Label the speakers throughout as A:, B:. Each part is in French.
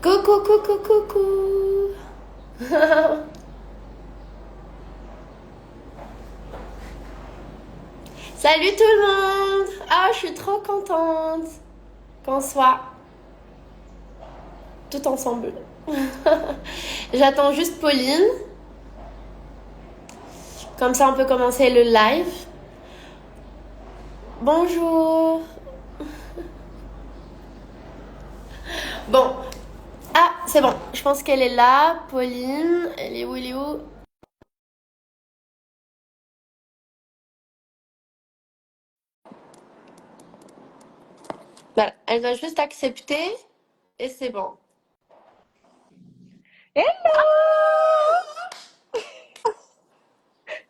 A: Coucou, coucou, coucou. Salut tout le monde. Ah, je suis trop contente qu'on soit tout ensemble. J'attends juste Pauline. Comme ça, on peut commencer le live. Bonjour. Bon. Ah, c'est bon. Je pense qu'elle est là. Pauline. Elle est où? Elle est où? Voilà. Elle va juste accepter. Et c'est bon.
B: Hello!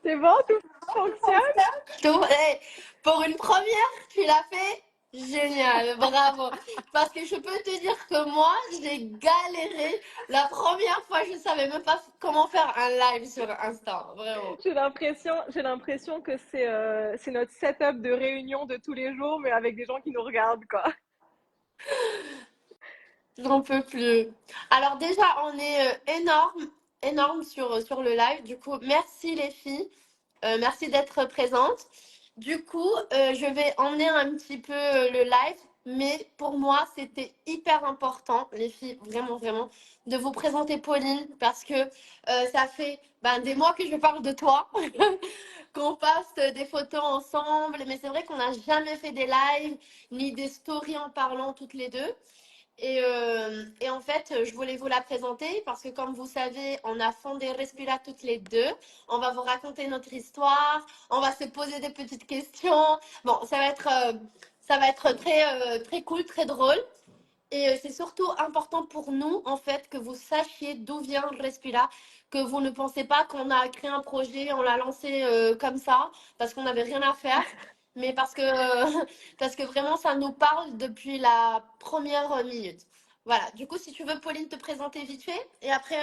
B: C'est bon, tout fonctionne?
A: Hey, pour une première, tu l'as fait génial, bravo. Parce que je peux te dire que moi, j'ai galéré. La première fois, je savais même pas comment faire un live sur Insta, vraiment.
B: J'ai l'impression que c'est notre setup de réunion de tous les jours, mais avec des gens qui nous regardent, quoi.
A: J'en peux plus. Alors déjà, on est énorme sur le live. Du coup, merci les filles. Merci d'être présentes. Du coup, je vais emmener un petit peu le live, mais pour moi, c'était hyper important, les filles, vraiment, vraiment, de vous présenter Pauline parce que ça fait des mois que je parle de toi, qu'on passe des photos ensemble, mais c'est vrai qu'on n'a jamais fait des lives ni des stories en parlant toutes les deux. Et en fait, je voulais vous la présenter parce que, comme vous savez, on a fondé Respira toutes les deux. On va vous raconter notre histoire. On va se poser des petites questions. Bon, ça va être très cool, très drôle. Et c'est surtout important pour nous, en fait, que vous sachiez d'où vient Respira, que vous ne pensez pas qu'on a créé un projet, on l'a lancé comme ça, parce qu'on n'avait rien à faire, mais parce que vraiment, ça nous parle depuis la première minute. Voilà, du coup, si tu veux, Pauline, te présenter vite fait, et après,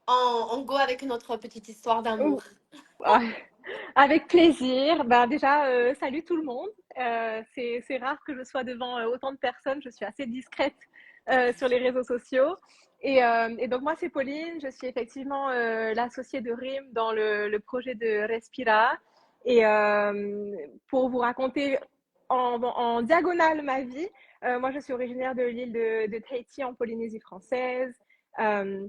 A: on go avec notre petite histoire d'amour.
B: Ouh, ah, avec plaisir. Ben déjà, salut tout le monde. C'est rare que je sois devant autant de personnes. Je suis assez discrète sur les réseaux sociaux. Et donc moi, c'est Pauline. Je suis effectivement l'associée de RIM dans le projet de Respira. Et pour vous raconter en diagonale ma vie, moi, je suis originaire de l'île de Tahiti en Polynésie française. Euh,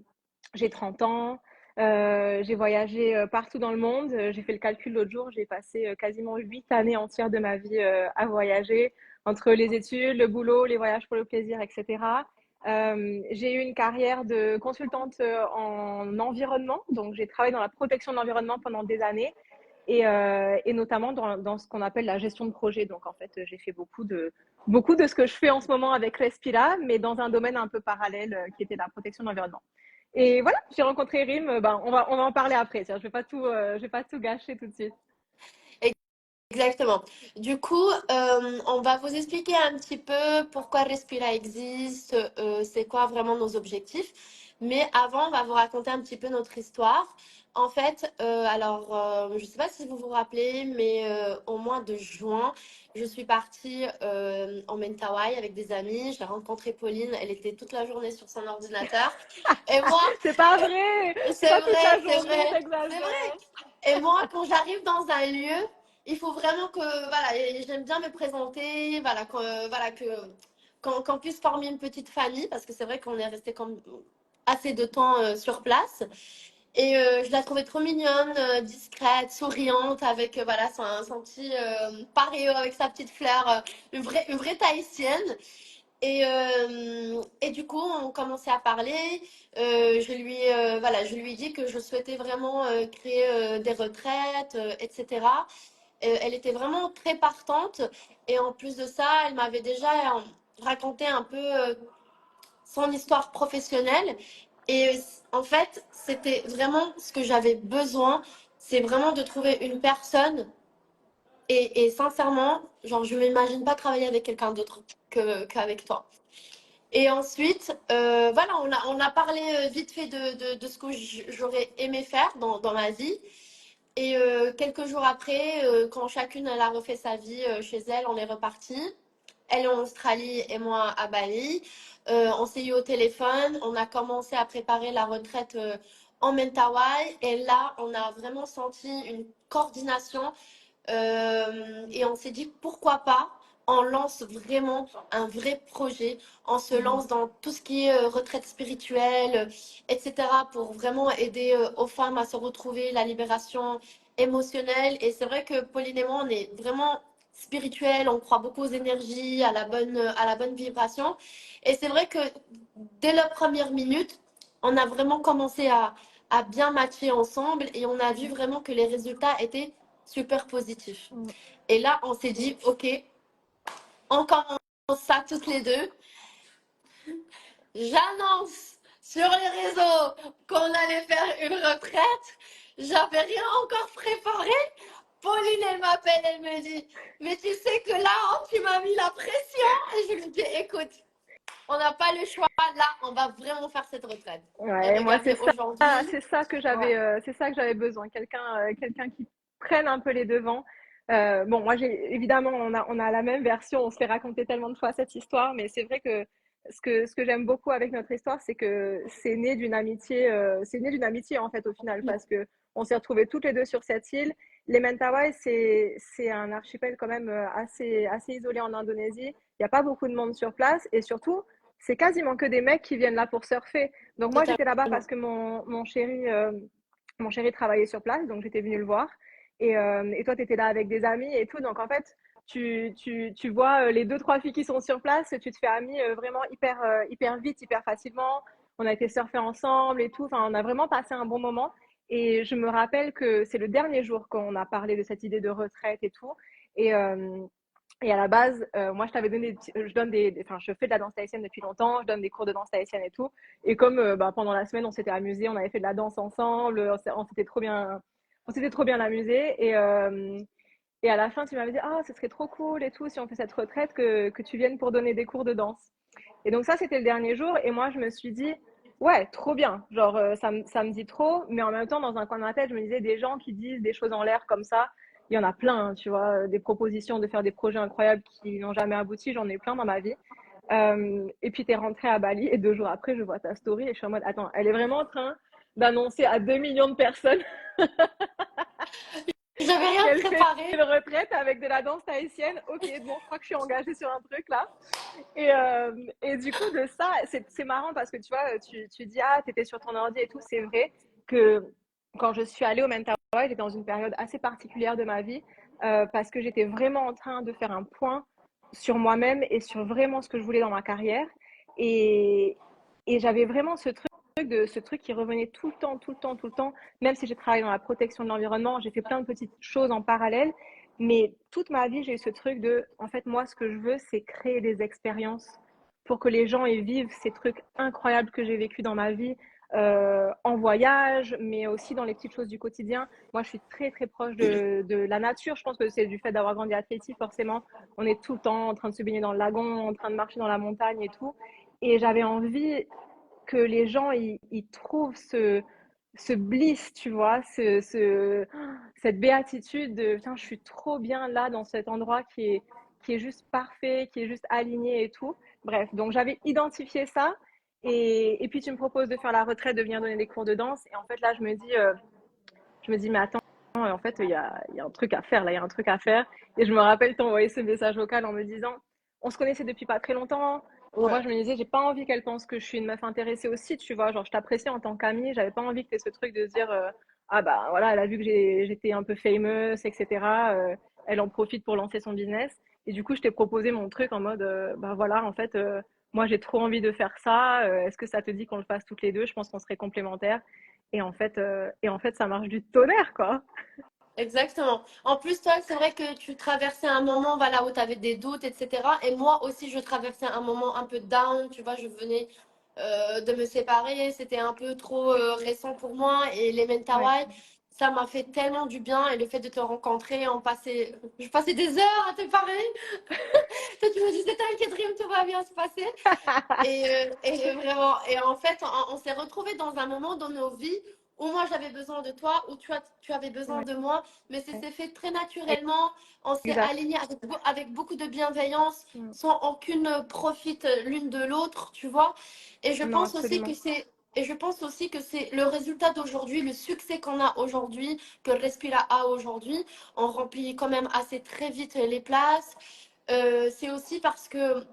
B: j'ai 30 ans. J'ai voyagé partout dans le monde. J'ai fait le calcul l'autre jour. J'ai passé quasiment 8 années entières de ma vie à voyager entre les études, le boulot, les voyages pour le plaisir, etc. J'ai eu une carrière de consultante en environnement. Donc, j'ai travaillé dans la protection de l'environnement pendant des années et notamment dans ce qu'on appelle la gestion de projet. Donc, en fait, j'ai fait beaucoup de ce que je fais en ce moment avec Respira, mais dans un domaine un peu parallèle qui était la protection de l'environnement. Et voilà, j'ai rencontré Rim. Ben, on va en parler après. Tiens, je vais pas tout gâcher tout de suite.
A: Exactement. Du coup, on va vous expliquer un petit peu pourquoi Respira existe, c'est quoi vraiment nos objectifs. Mais avant, on va vous raconter un petit peu notre histoire. En fait, je ne sais pas si vous vous rappelez, mais au mois de juin, je suis partie en Mentawai avec des amis. J'ai rencontré Pauline, elle était toute la journée sur son ordinateur. Et moi,
B: C'est pas vrai.
A: c'est
B: Pas toute la
A: vrai, c'est
B: journée,
A: vrai, c'est vrai.
B: t'exagères.
A: Et moi, quand j'arrive dans un lieu, il faut vraiment que, voilà, et j'aime bien me présenter, voilà, qu'on puisse former une petite famille, parce que c'est vrai qu'on est resté comme assez de temps sur place. Et je la trouvais trop mignonne, discrète, souriante, avec voilà, son petit paréo avec sa petite fleur, une vraie Tahitienne. Et du coup, on commençait à parler. Je lui ai dit que je souhaitais vraiment créer des retraites, etc. Elle était vraiment très partante. Et en plus de ça, elle m'avait déjà raconté un peu son histoire professionnelle. Et en fait, c'était vraiment ce que j'avais besoin. C'est vraiment de trouver une personne. Et sincèrement, genre, je ne m'imagine pas travailler avec quelqu'un d'autre qu'avec toi. Et ensuite, voilà, on a parlé vite fait de ce que j'aurais aimé faire dans ma vie. Et quelques jours après, quand chacune elle a refait sa vie chez elle, on est reparti. elle en Australie et moi à Bali. On s'est eu au téléphone, on a commencé à préparer la retraite en Mentawai et là, on a vraiment senti une coordination et on s'est dit pourquoi pas on lance vraiment un vrai projet, on se lance dans tout ce qui est retraite spirituelle, etc., pour vraiment aider aux femmes à se retrouver, la libération émotionnelle. Et c'est vrai que Pauline et moi, on est vraiment spirituel, on croit beaucoup aux énergies, à la bonne vibration. Et c'est vrai que dès la première minute, on a vraiment commencé à bien matcher ensemble et on a vu vraiment que les résultats étaient super positifs. Et là, on s'est dit, OK, on commence ça toutes les deux. J'annonce sur les réseaux qu'on allait faire une retraite. J'avais rien encore préparé. Pauline, elle m'appelle, elle me dit, mais tu sais que là, tu m'as mis la pression. Et je lui dis, écoute, on n'a pas le choix. Là, on va vraiment faire cette retraite. Et
B: Ouais, moi
A: regardez, aujourd'hui, ouais,
B: c'est ça que j'avais besoin, quelqu'un qui prenne un peu les devants. Bon, moi j'ai évidemment on a la même version, on se fait raconter tellement de fois cette histoire, mais c'est vrai que ce que j'aime beaucoup avec notre histoire, c'est que c'est né d'une amitié en fait au final, parce que on s'est retrouvés toutes les deux sur cette île. Les Mentawai, c'est un archipel quand même assez isolé en Indonésie. Il n'y a pas beaucoup de monde sur place et surtout c'est quasiment que des mecs qui viennent là pour surfer. Donc moi, j'étais là-bas parce
A: totalement.
B: que mon chéri travaillait sur place, donc j'étais venue le voir. Et toi, tu étais là avec des amis et tout. Donc en fait, tu vois les deux, trois filles qui sont sur place, tu te fais amis vraiment hyper vite, hyper facilement. On a été surfer ensemble et tout. Enfin, on a vraiment passé un bon moment. Et je me rappelle que c'est le dernier jour qu'on a parlé de cette idée de retraite et tout. Et, euh, et à la base, moi, je t'avais donné, je donne enfin, je fais de la danse tahitienne depuis longtemps, je donne des cours de danse tahitienne et tout. Et comme bah, pendant la semaine, on s'était amusé, on avait fait de la danse ensemble, on s'était trop bien amusé. Et à la fin, tu m'avais dit, ah, ce serait trop cool et tout, si on fait cette retraite, que tu viennes pour donner des cours de danse. Et donc ça, c'était le dernier jour. Et moi, je me suis dit, ouais, trop bien. Genre, ça me dit trop. Mais en même temps, dans un coin de ma tête, je me disais, des gens qui disent des choses en l'air comme ça, il y en a plein, hein, tu vois, des propositions de faire des projets incroyables qui n'ont jamais abouti. J'en ai plein dans ma vie. Et puis, tu es rentrée à Bali et 2 jours après, je vois ta story et je suis en mode, attends, elle est vraiment en train d'annoncer à 2 millions de personnes
A: J'avais rien
B: qu'elle fait une
A: préparé.
B: retraite avec de la danse tahitienne. Ok, bon, je crois que je suis engagée sur un truc là. Et du coup, de ça, c'est marrant parce que tu vois, tu dis, ah, t'étais sur ton ordi et tout. C'est vrai que quand je suis allée au Mentawai, j'étais dans une période assez particulière de ma vie parce que j'étais vraiment en train de faire un point sur moi-même et sur vraiment ce que je voulais dans ma carrière. Et, et j'avais vraiment ce truc qui revenait tout le temps, tout le temps, tout le temps. Même si j'ai travaillé dans la protection de l'environnement, j'ai fait plein de petites choses en parallèle. Mais toute ma vie, j'ai eu ce truc de, en fait, moi, ce que je veux, c'est créer des expériences pour que les gens y vivent ces trucs incroyables que j'ai vécu dans ma vie, en voyage, mais aussi dans les petites choses du quotidien. Moi, je suis très, très proche de la nature. Je pense que c'est du fait d'avoir grandi à Tahiti, forcément. On est tout le temps en train de se baigner dans le lagon, en train de marcher dans la montagne et tout. Et j'avais envie que les gens ils trouvent ce bliss, tu vois, cette béatitude de putain, je suis trop bien là dans cet endroit qui est juste parfait, qui est juste aligné et tout. Bref, donc j'avais identifié ça. Et puis tu me proposes de faire la retraite, de venir donner des cours de danse. Et en fait, là, je me dis, mais attends, en fait, il y a un truc à faire, là, il y a un truc à faire. Et je me rappelle t'envoyer ce message vocal en me disant, on se connaissait depuis pas très longtemps. Moi,
A: Ouais.
B: je me disais, j'ai pas envie qu'elle pense que je suis une meuf intéressée aussi, tu vois. Genre, je t'apprécie en tant qu'amie. J'avais pas envie que tu ce truc de se dire, ah bah voilà, elle a vu que j'étais un peu famous, etc. Elle en profite pour lancer son business. Et du coup, je t'ai proposé mon truc en mode, bah voilà, en fait, moi, j'ai trop envie de faire ça. Est-ce que ça te dit qu'on le fasse toutes les deux? Je pense qu'on serait complémentaires. Et en fait, ça marche du tonnerre, quoi.
A: Exactement. En plus, toi, c'est vrai que tu traversais un moment voilà, où tu avais des doutes, etc. Et moi aussi, je traversais un moment un peu down. Tu vois, je venais de me séparer. C'était un peu trop récent pour moi. Et les
B: Ouais.
A: Mentawai, ça m'a fait tellement du bien. Et le fait de te rencontrer, je passais des heures à te parler. Toi, tu me disais, t'inquiète, Rim, tout va bien se passer. Et vraiment, et en fait, on s'est retrouvés dans un moment dans nos vies ou moi j'avais besoin de toi, ou tu avais besoin
B: Ouais,
A: de moi, mais c'est s'est fait très naturellement, on s'est
B: exact.
A: aligné avec beaucoup de bienveillance,
B: Mm.
A: sans aucune profite l'une de l'autre, tu vois. Et je
B: Non,
A: pense aussi que
B: absolument.
A: c'est et je pense aussi que c'est le résultat d'aujourd'hui, le succès qu'on a aujourd'hui, que Respira a aujourd'hui. On remplit quand même assez très vite les places. C'est aussi parce que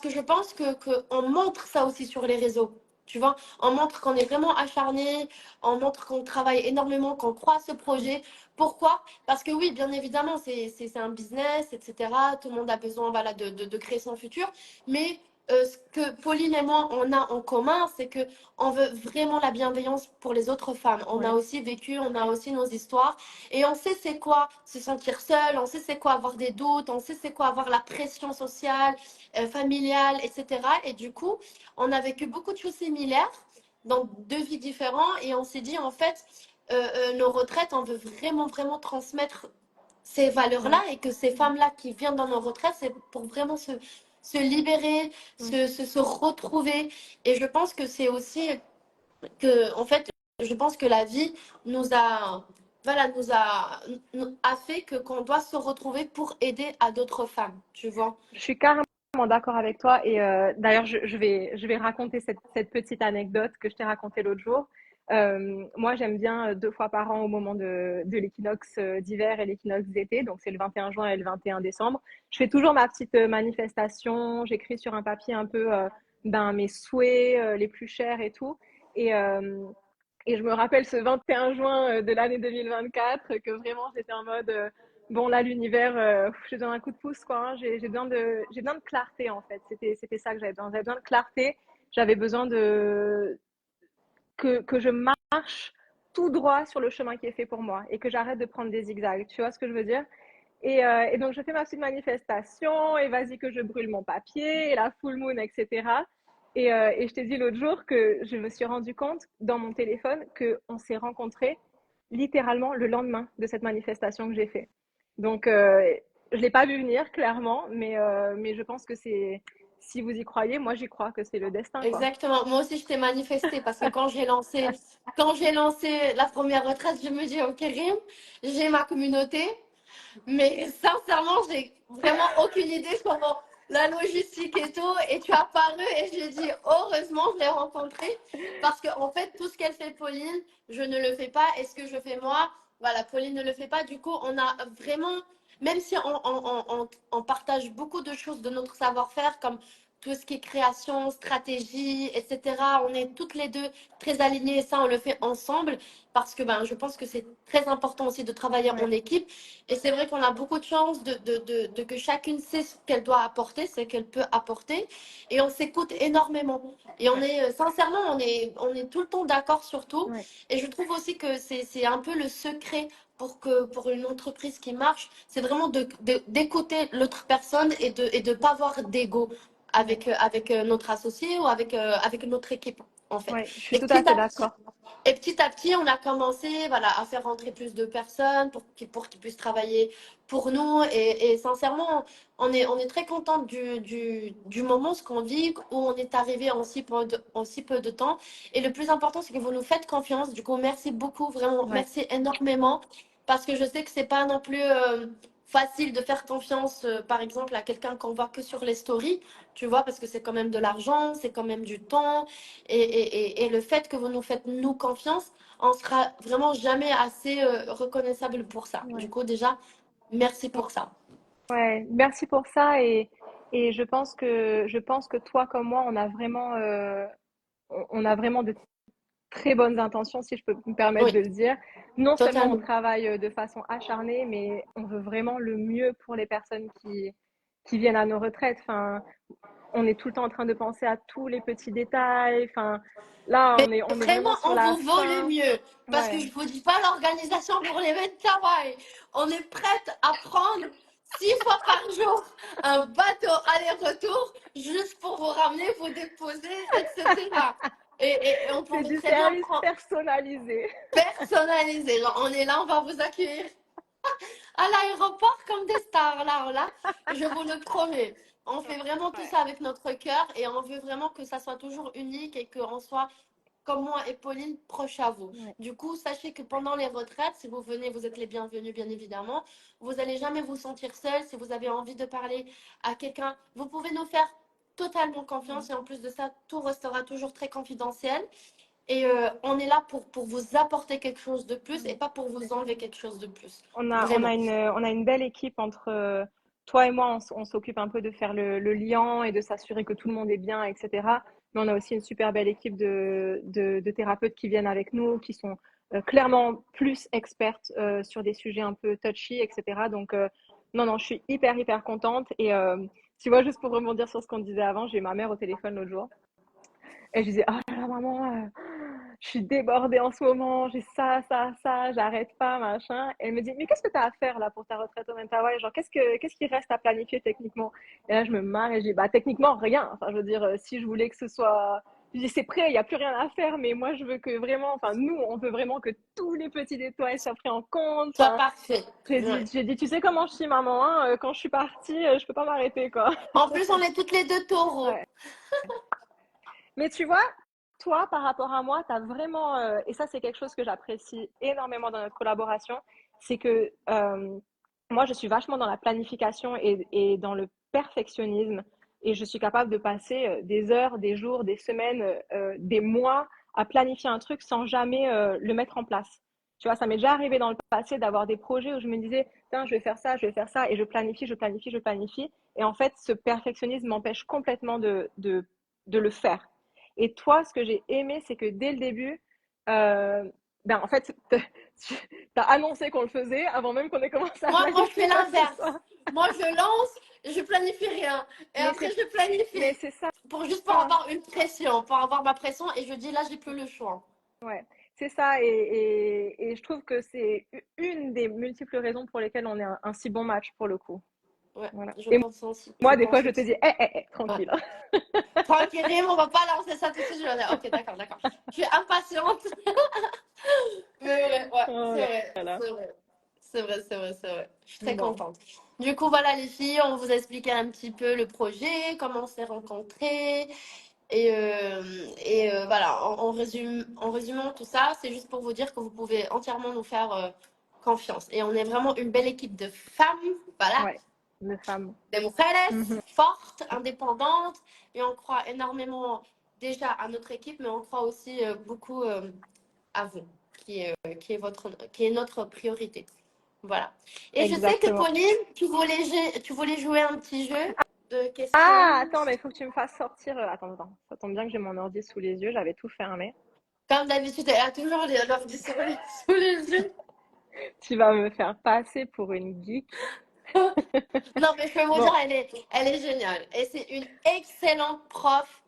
A: je pense qu'on montre ça aussi sur les réseaux. Tu vois, on montre qu'on est vraiment acharné, on montre qu'on travaille énormément, qu'on croit à ce projet. Pourquoi? Parce que oui, bien évidemment, c'est un business, etc. Tout le monde a besoin voilà, de créer son futur. Mais ce que Pauline et moi, on a en commun, c'est que on veut vraiment la bienveillance pour les autres femmes. On a
B: Ouais,
A: aussi vécu, on a aussi nos histoires. Et on sait c'est quoi se sentir seul, on sait c'est quoi avoir des doutes, on sait c'est quoi avoir la pression sociale, familiale, etc. Et du coup, on a vécu beaucoup de choses similaires dans deux vies différentes et on s'est dit en fait, nos retraites, on veut vraiment, vraiment transmettre ces valeurs-là
B: ouais.
A: et que ces femmes-là qui viennent dans nos retraites, c'est pour vraiment se libérer,
B: Mm.
A: se retrouver. Et je pense que c'est aussi que, en fait, je pense que la vie nous a, voilà, a fait que qu'on doit se retrouver pour aider à d'autres femmes, tu vois.
B: Je suis carrément d'accord avec toi. Et d'ailleurs, je vais raconter cette petite anecdote que je t'ai racontée l'autre jour. Moi, j'aime bien 2 fois par an au moment de l'équinoxe d'hiver et l'équinoxe d'été. Donc, c'est le 21 juin et le 21 décembre. Je fais toujours ma petite manifestation. J'écris sur un papier un peu ben, mes souhaits les plus chers et tout. Et, euh, et je me rappelle ce 21 juin de l'année 2024 que vraiment j'étais en mode bon là l'univers je donne un coup de pouce quoi, hein. J'ai besoin de clarté en fait. C'était ça que j'avais besoin. J'avais besoin de clarté. J'avais besoin de que je marche tout droit sur le chemin qui est fait pour moi et que j'arrête de prendre des zigzags. Tu vois ce que je veux dire? Et donc, je fais ma petite manifestation et vas-y que je brûle mon papier, et la full moon, etc. Et je t'ai dit l'autre jour que je me suis rendu compte dans mon téléphone qu'on s'est rencontrés littéralement le lendemain de cette manifestation que j'ai fait. Donc, je ne l'ai pas vu venir, clairement, mais je pense que c'est, si vous y croyez, moi j'y crois que c'est le destin, quoi.
A: Exactement. Moi aussi, je t'ai manifesté parce que quand j'ai lancé la première retraite, je me dis, OK, Rim, j'ai ma communauté, mais sincèrement, j'ai vraiment aucune idée sur la logistique et tout. Et tu as apparu et j'ai dit, heureusement, je l'ai rencontrée. Parce qu'en en fait, tout ce qu'elle fait, Pauline, je ne le fais pas. Et ce que je fais moi, voilà, Pauline ne le fait pas. Du coup, on a vraiment, même si on partage beaucoup de choses de notre savoir-faire, comme tout ce qui est création, stratégie, etc. On est toutes les deux très alignées et ça, on le fait ensemble parce que ben, je pense que c'est très important aussi de travailler
B: Ouais,
A: en équipe. Et c'est vrai qu'on a beaucoup de chance de que chacune sait ce qu'elle doit apporter, ce qu'elle peut apporter. Et on s'écoute énormément. Et on
B: ouais,
A: est, sincèrement, on est tout le temps d'accord sur tout.
B: ouais,
A: Et je trouve aussi que c'est un peu le secret pour une entreprise qui marche, c'est vraiment d'écouter l'autre personne et de pas avoir d'ego
B: ouais,
A: avec notre associé ou avec notre équipe, en fait.
B: ouais, je suis
A: Et
B: tout à
A: petit
B: fait
A: à petit,
B: d'accord.
A: on a commencé voilà, à faire rentrer plus de personnes pour qu'ils puissent travailler pour nous. Et sincèrement, on est très contente du moment, ce qu'on vit, où on est arrivé en si peu de temps. Et le plus important, c'est que vous nous faites confiance. Du coup, merci beaucoup, vraiment,
B: Ouais,
A: merci énormément. Parce que je sais que c'est pas non plus facile de faire confiance, par exemple, à quelqu'un qu'on voit que sur les stories, tu vois, parce que c'est quand même de l'argent, c'est quand même du temps. Et le fait que vous nous faites nous confiance, on sera vraiment jamais assez reconnaissable pour ça. Du
B: ouais.
A: coup, déjà, merci pour ça.
B: Ouais, merci pour ça et je pense que toi comme moi on a vraiment de très bonnes intentions si je peux me permettre
A: Oui,
B: de le dire. Non seulement on
A: totalement.
B: travaille de façon acharnée, mais on veut vraiment le mieux pour les personnes qui viennent à nos retraites. Enfin, on est tout le temps en train de penser à tous les petits détails. Enfin, là
A: Mais
B: on est
A: vraiment,
B: vraiment sur
A: on
B: la
A: vous vaut le
B: fin.
A: mieux. Parce que
B: Ouais,
A: je vous dis pas l'organisation pour les mettre travail. On est prête à prendre 6 fois par jour un bateau aller-retour juste pour vous ramener, vous déposer, etc. Et on
B: c'est
A: pourrait
B: du
A: très bien
B: service
A: prendre
B: personnalisé.
A: personnalisé. Genre, on est là, on va vous accueillir à l'aéroport comme des stars. Là, je vous le promets. On fait vraiment tout
B: Ouais,
A: ça avec notre cœur et on veut vraiment que ça soit toujours unique et qu'on soit comme moi et Pauline, proches à vous.
B: Ouais.
A: Du coup, sachez que pendant les retraites, si vous venez, vous êtes les bienvenus, bien évidemment. Vous n'allez jamais vous sentir seul. Si vous avez envie de parler à quelqu'un, vous pouvez nous faire totalement confiance. Et en plus de ça, tout restera toujours très confidentiel. Et on est là pour vous apporter quelque chose de plus et pas pour vous enlever quelque chose de plus.
B: On
A: Vraiment.
B: a une belle équipe entre toi et moi. On s'occupe un peu de faire le lien et de s'assurer que tout le monde est bien, etc. Mais on a aussi une super belle équipe de thérapeutes qui viennent avec nous, qui sont clairement plus expertes sur des sujets un peu touchy, etc. Donc, non, non, je suis hyper contente. Et tu vois, juste pour rebondir sur ce qu'on disait avant, j'ai eu ma mère au téléphone l'autre jour. Et je disais, oh là là, maman, je suis débordée en ce moment, j'ai ça, j'arrête pas, machin. Et elle me dit, mais qu'est-ce que tu as à faire là pour ta retraite au Mentawai? Genre, qu'est-ce qui reste à planifier techniquement? Et là, je me marre et je dis, bah, techniquement, rien. Enfin, je veux dire, si je voulais que ce soit. Je dis, c'est prêt, il n'y a plus rien à faire, mais moi, je veux que vraiment, enfin, nous, on veut vraiment que tous les petits détails soient pris en compte.
A: Soit
B: Enfin,
A: parfait. Ouais.
B: j'ai dit, tu sais comment je suis, maman, hein, quand je suis partie, je peux pas m'arrêter, quoi.
A: En plus, on est toutes les deux taureaux.
B: Ouais. Mais tu vois, toi, par rapport à moi, tu as vraiment, et ça c'est quelque chose que j'apprécie énormément dans notre collaboration, c'est que moi je suis vachement dans la planification et dans le perfectionnisme et je suis capable de passer des heures, des jours, des semaines, des mois à planifier un truc sans jamais le mettre en place. Tu vois, ça m'est déjà arrivé dans le passé d'avoir des projets où je me disais, tiens, je vais faire ça, et je planifie. Et en fait, ce perfectionnisme m'empêche complètement de le faire. Et toi, ce que j'ai aimé, c'est que dès le début, ben en fait, tu as annoncé qu'on le faisait avant même qu'on ait commencé à
A: Moi, je
B: planifier
A: fais
B: quoi que ce
A: l'inverse.
B: soit.
A: Moi, je lance, je planifie rien. Et
B: Mais
A: après, je
B: mais
A: planifie.
B: c'est ça,
A: Pour avoir une pression, pour avoir ma pression. Et je dis, là, j'ai plus le choix.
B: ouais, c'est ça. Et je trouve que c'est une des multiples raisons pour lesquelles on est un si bon match pour le coup.
A: Ouais,
B: Voilà.
A: je
B: Et
A: pense aussi. Je
B: moi, des fois,
A: pense
B: je te
A: aussi.
B: dis,
A: Ouais.
B: tranquille.
A: Tranquille, on va pas lancer ça tout de suite. Je vais dire, ok, d'accord, d'accord. Je suis impatiente. Mais ouais,
B: Oh
A: c'est
B: là
A: vrai,
B: là.
A: c'est vrai. C'est vrai, c'est vrai, c'est vrai. Je suis très
B: Bon,
A: contente. Du coup, voilà les filles, on vous a expliqué un petit peu le projet, comment on s'est rencontrés. Voilà, en résumant tout ça, c'est juste pour vous dire que vous pouvez entièrement nous faire confiance. Et on est vraiment une belle équipe de femmes, voilà,
B: ouais, de femme.
A: des mujeres
B: Mhm.
A: fortes, indépendantes. Et on croit énormément déjà à notre équipe, mais on croit aussi beaucoup à vous, qui est notre priorité. Voilà. Et je sais que
B: Exactement.
A: Pauline, tu voulais jouer un petit jeu de
B: Ah,
A: questions.
B: attends, mais il faut que tu me fasses sortir. Attends. Ça tombe bien que j'ai mon ordi sous les yeux, j'avais tout fermé.
A: Comme d'habitude, elle a toujours l'ordi sous les yeux.
B: Tu vas me faire passer pour une geek.
A: Non, mais je peux vous dire,
B: Bon,
A: elle est géniale. Et c'est une excellente prof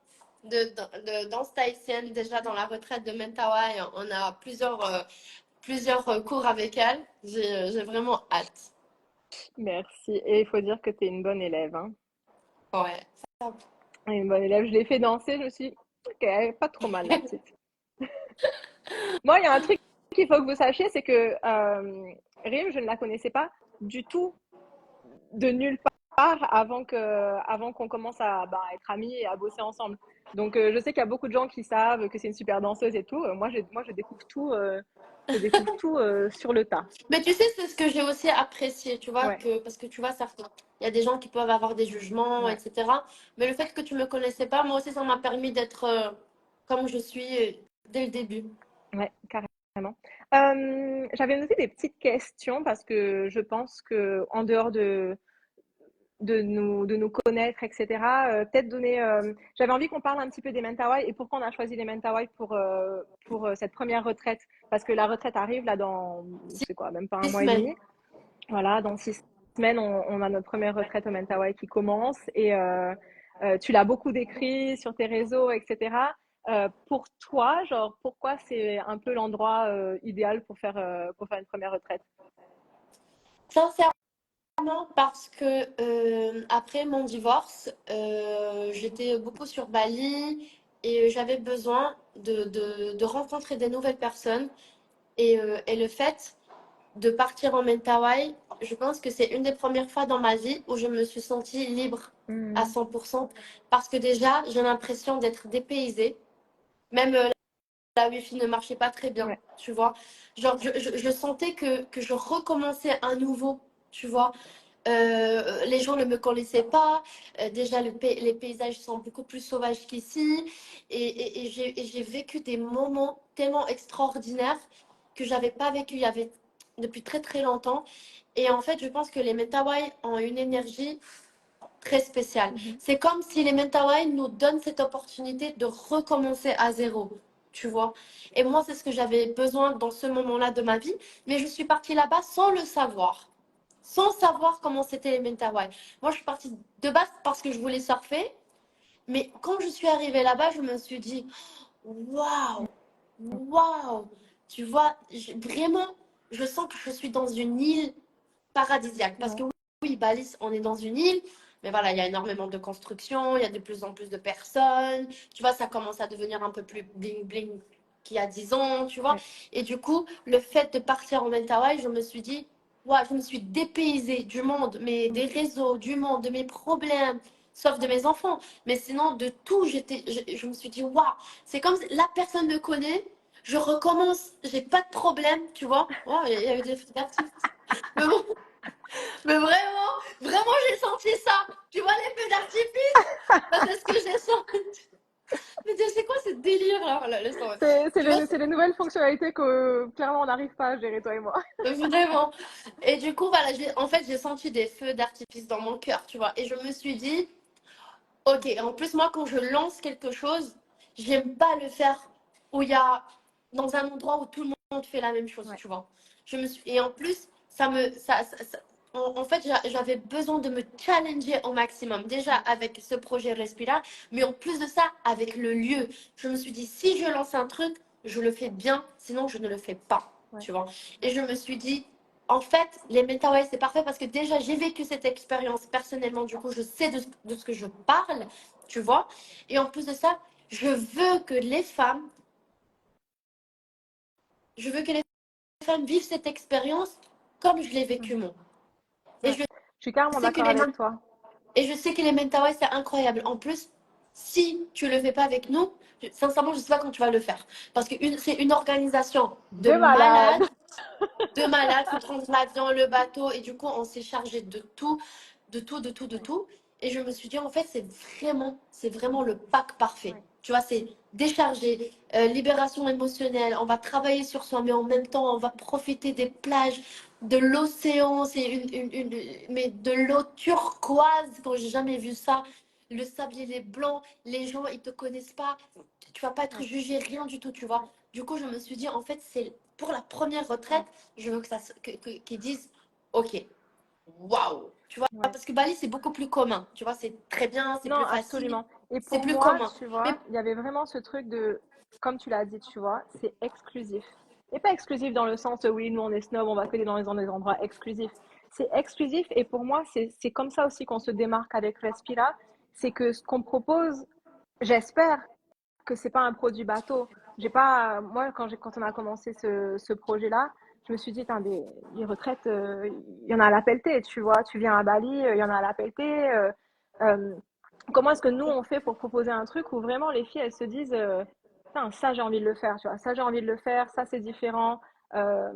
A: de danse tahitienne. Déjà dans la retraite de Mentawai, on a plusieurs cours avec elle. J'ai vraiment hâte.
B: merci. Et il faut dire que tu es une bonne élève, hein.
A: Ouais.
B: Une bonne élève. Je l'ai fait danser, je me suis dit, ok, elle est pas trop mal la petite. Moi, il y a un truc qu'il faut que vous sachiez, c'est que Rim, je ne la connaissais pas du tout de nulle part avant qu'on commence à être amis et à bosser ensemble. Donc, je sais qu'il y a beaucoup de gens qui savent que c'est une super danseuse et tout. Moi, je découvre tout sur le tas.
A: Mais tu sais, c'est ce que j'ai aussi apprécié, tu vois,
B: Ouais,
A: parce que tu vois, certains, il y a des gens qui peuvent avoir des jugements,
B: ouais,
A: etc. Mais le fait que tu me connaissais pas, moi aussi, ça m'a permis d'être comme je suis dès le début.
B: ouais, carrément. J'avais noté des petites questions parce que je pense que en dehors de nous connaître, etc. Peut-être donner. J'avais envie qu'on parle un petit peu des Mentawai et pourquoi on a choisi les Mentawai pour cette première retraite. Parce que la retraite arrive là dans, c'est quoi, même pas un
A: 6
B: mois et
A: semaines.
B: demi. Voilà, dans 6 semaines, on a notre première retraite au Mentawai qui commence et tu l'as beaucoup décrit sur tes réseaux, etc. Pour toi, genre, pourquoi c'est un peu l'endroit idéal pour faire une première retraite?
A: Sincèrement, parce que après mon divorce, j'étais beaucoup sur Bali et j'avais besoin de rencontrer des nouvelles personnes. Et le fait de partir en Mentawai, je pense que c'est une des premières fois dans ma vie où je me suis sentie libre à
B: Mhm.
A: 100%. Parce que déjà, j'ai l'impression d'être dépaysée. Même la Wi-Fi ne marchait pas très bien,
B: Ouais.
A: tu vois. Genre, je sentais que je recommençais à nouveau, tu vois. Les gens ne me connaissaient pas. Déjà, les paysages sont beaucoup plus sauvages qu'ici. Et j'ai vécu des moments tellement extraordinaires que j'avais pas vécu depuis très très longtemps. Et en fait, je pense que les Mentawai ont une énergie très spéciale.
B: Mhm.
A: C'est comme si les Mentawai nous donnent cette opportunité de recommencer à zéro, tu vois. Et moi, c'est ce que j'avais besoin dans ce moment-là de ma vie. Mais je suis partie là-bas sans le savoir, sans savoir comment c'était les Mentawai. Moi, je suis partie de base parce que je voulais surfer. Mais quand je suis arrivée là-bas, je me suis dit, waouh, waouh, tu vois, vraiment, je sens que je suis dans une île paradisiaque. Parce
B: Ouais.
A: que oui, Bali, on est dans une île, mais voilà, il y a énormément de construction, il y a de plus en plus de personnes. Tu vois, ça commence à devenir un peu plus bling-bling qu'il y a 10 ans, tu vois.
B: Ouais.
A: Et du coup, le fait de partir en Mentawai, je me suis dit, ouais, je me suis dépaysée du monde, mais
B: Mm.
A: des réseaux, du monde, de mes problèmes, sauf de mes enfants. Mais sinon, de tout, je me suis dit, waouh, c'est comme si la personne me connaît, je recommence, j'ai pas de problème, tu vois. Ouais, il y avait des artistes. Mais bon, mais vraiment, vraiment, j'ai senti ça. Tu vois les feux d'artifice? Bah, c'est ce que j'ai senti. Mais c'est quoi ce délire là, laisse tomber. Tu vois,
B: C'est les nouvelles fonctionnalités que clairement on n'arrive pas à gérer, toi et moi.
A: vraiment. Et du coup, voilà, en fait, j'ai senti des feux d'artifice dans mon cœur, tu vois. Et je me suis dit, ok, en plus, moi, quand je lance quelque chose, j'aime pas le faire où il y a, dans un endroit où tout le monde fait la même chose,
B: Ouais.
A: tu vois. Et en plus, en fait, j'avais besoin de me challenger au maximum. Déjà avec ce projet Respira, mais en plus de ça, avec le lieu. Je me suis dit, si je lance un truc, je le fais bien, sinon je ne le fais pas,
B: Ouais.
A: tu vois. Et je me suis dit, en fait, les MetaWay, c'est parfait parce que déjà, j'ai vécu cette expérience personnellement. Du coup, je sais de ce que je parle, tu vois. Et en plus de ça, je veux que les femmes vivent cette expérience comme je l'ai vécu,
B: Mhm.
A: moi. Et
B: Ouais. Je suis carrément
A: sais que
B: d'accord
A: les,
B: avec toi.
A: et je sais que les Mentawai, c'est incroyable. En plus, si tu le fais pas avec nous, sincèrement, je sais pas quand tu vas le faire. Parce que c'est une organisation de
B: De
A: malades.
B: malade.
A: Deux malades, faut prendre l'avion, le bateau, et du coup, on s'est chargé de tout, de tout, de tout, de
B: Ouais.
A: tout. Et je me suis dit, en fait, c'est vraiment le pack parfait.
B: Ouais.
A: Tu vois, c'est décharger, libération émotionnelle, on va travailler sur soi, mais en même temps, on va profiter des plages, de l'océan, c'est mais de l'eau turquoise, quand j'ai jamais vu ça. Le sable, il est blanc, les gens, ils te connaissent pas, tu vas pas être
B: Ouais.
A: jugé, rien du tout, tu vois.
B: Ouais.
A: Du coup, je me suis dit, en fait, c'est pour la première retraite, je veux que qu'ils disent, ok, waouh, tu vois,
B: Ouais.
A: parce que Bali c'est beaucoup plus commun, tu vois, c'est très bien, c'est
B: Non,
A: plus facile,
B: absolument. Et
A: c'est
B: pour
A: plus
B: moi,
A: commun.
B: tu
A: Mais
B: vois, il y avait vraiment ce truc de, comme tu l'as dit, tu vois, c'est exclusif. Et pas exclusif dans le sens, oui, nous on est snob, on va que dans des endroits exclusifs. C'est exclusif et pour moi, c'est comme ça aussi qu'on se démarque avec Respira. C'est que ce qu'on propose, j'espère que c'est pas un produit bateau. J'ai pas, moi, quand on a commencé ce projet-là, je me suis dit, des retraites, il y en a à la pelletée, tu vois. Tu viens à Bali, il y en a à la pelletée. Euh, comment est-ce que nous, on fait pour proposer un truc où vraiment les filles, elles se disent, putain, ça, j'ai envie de le faire, tu vois. Ça, j'ai envie de le faire, ça, c'est différent. Euh,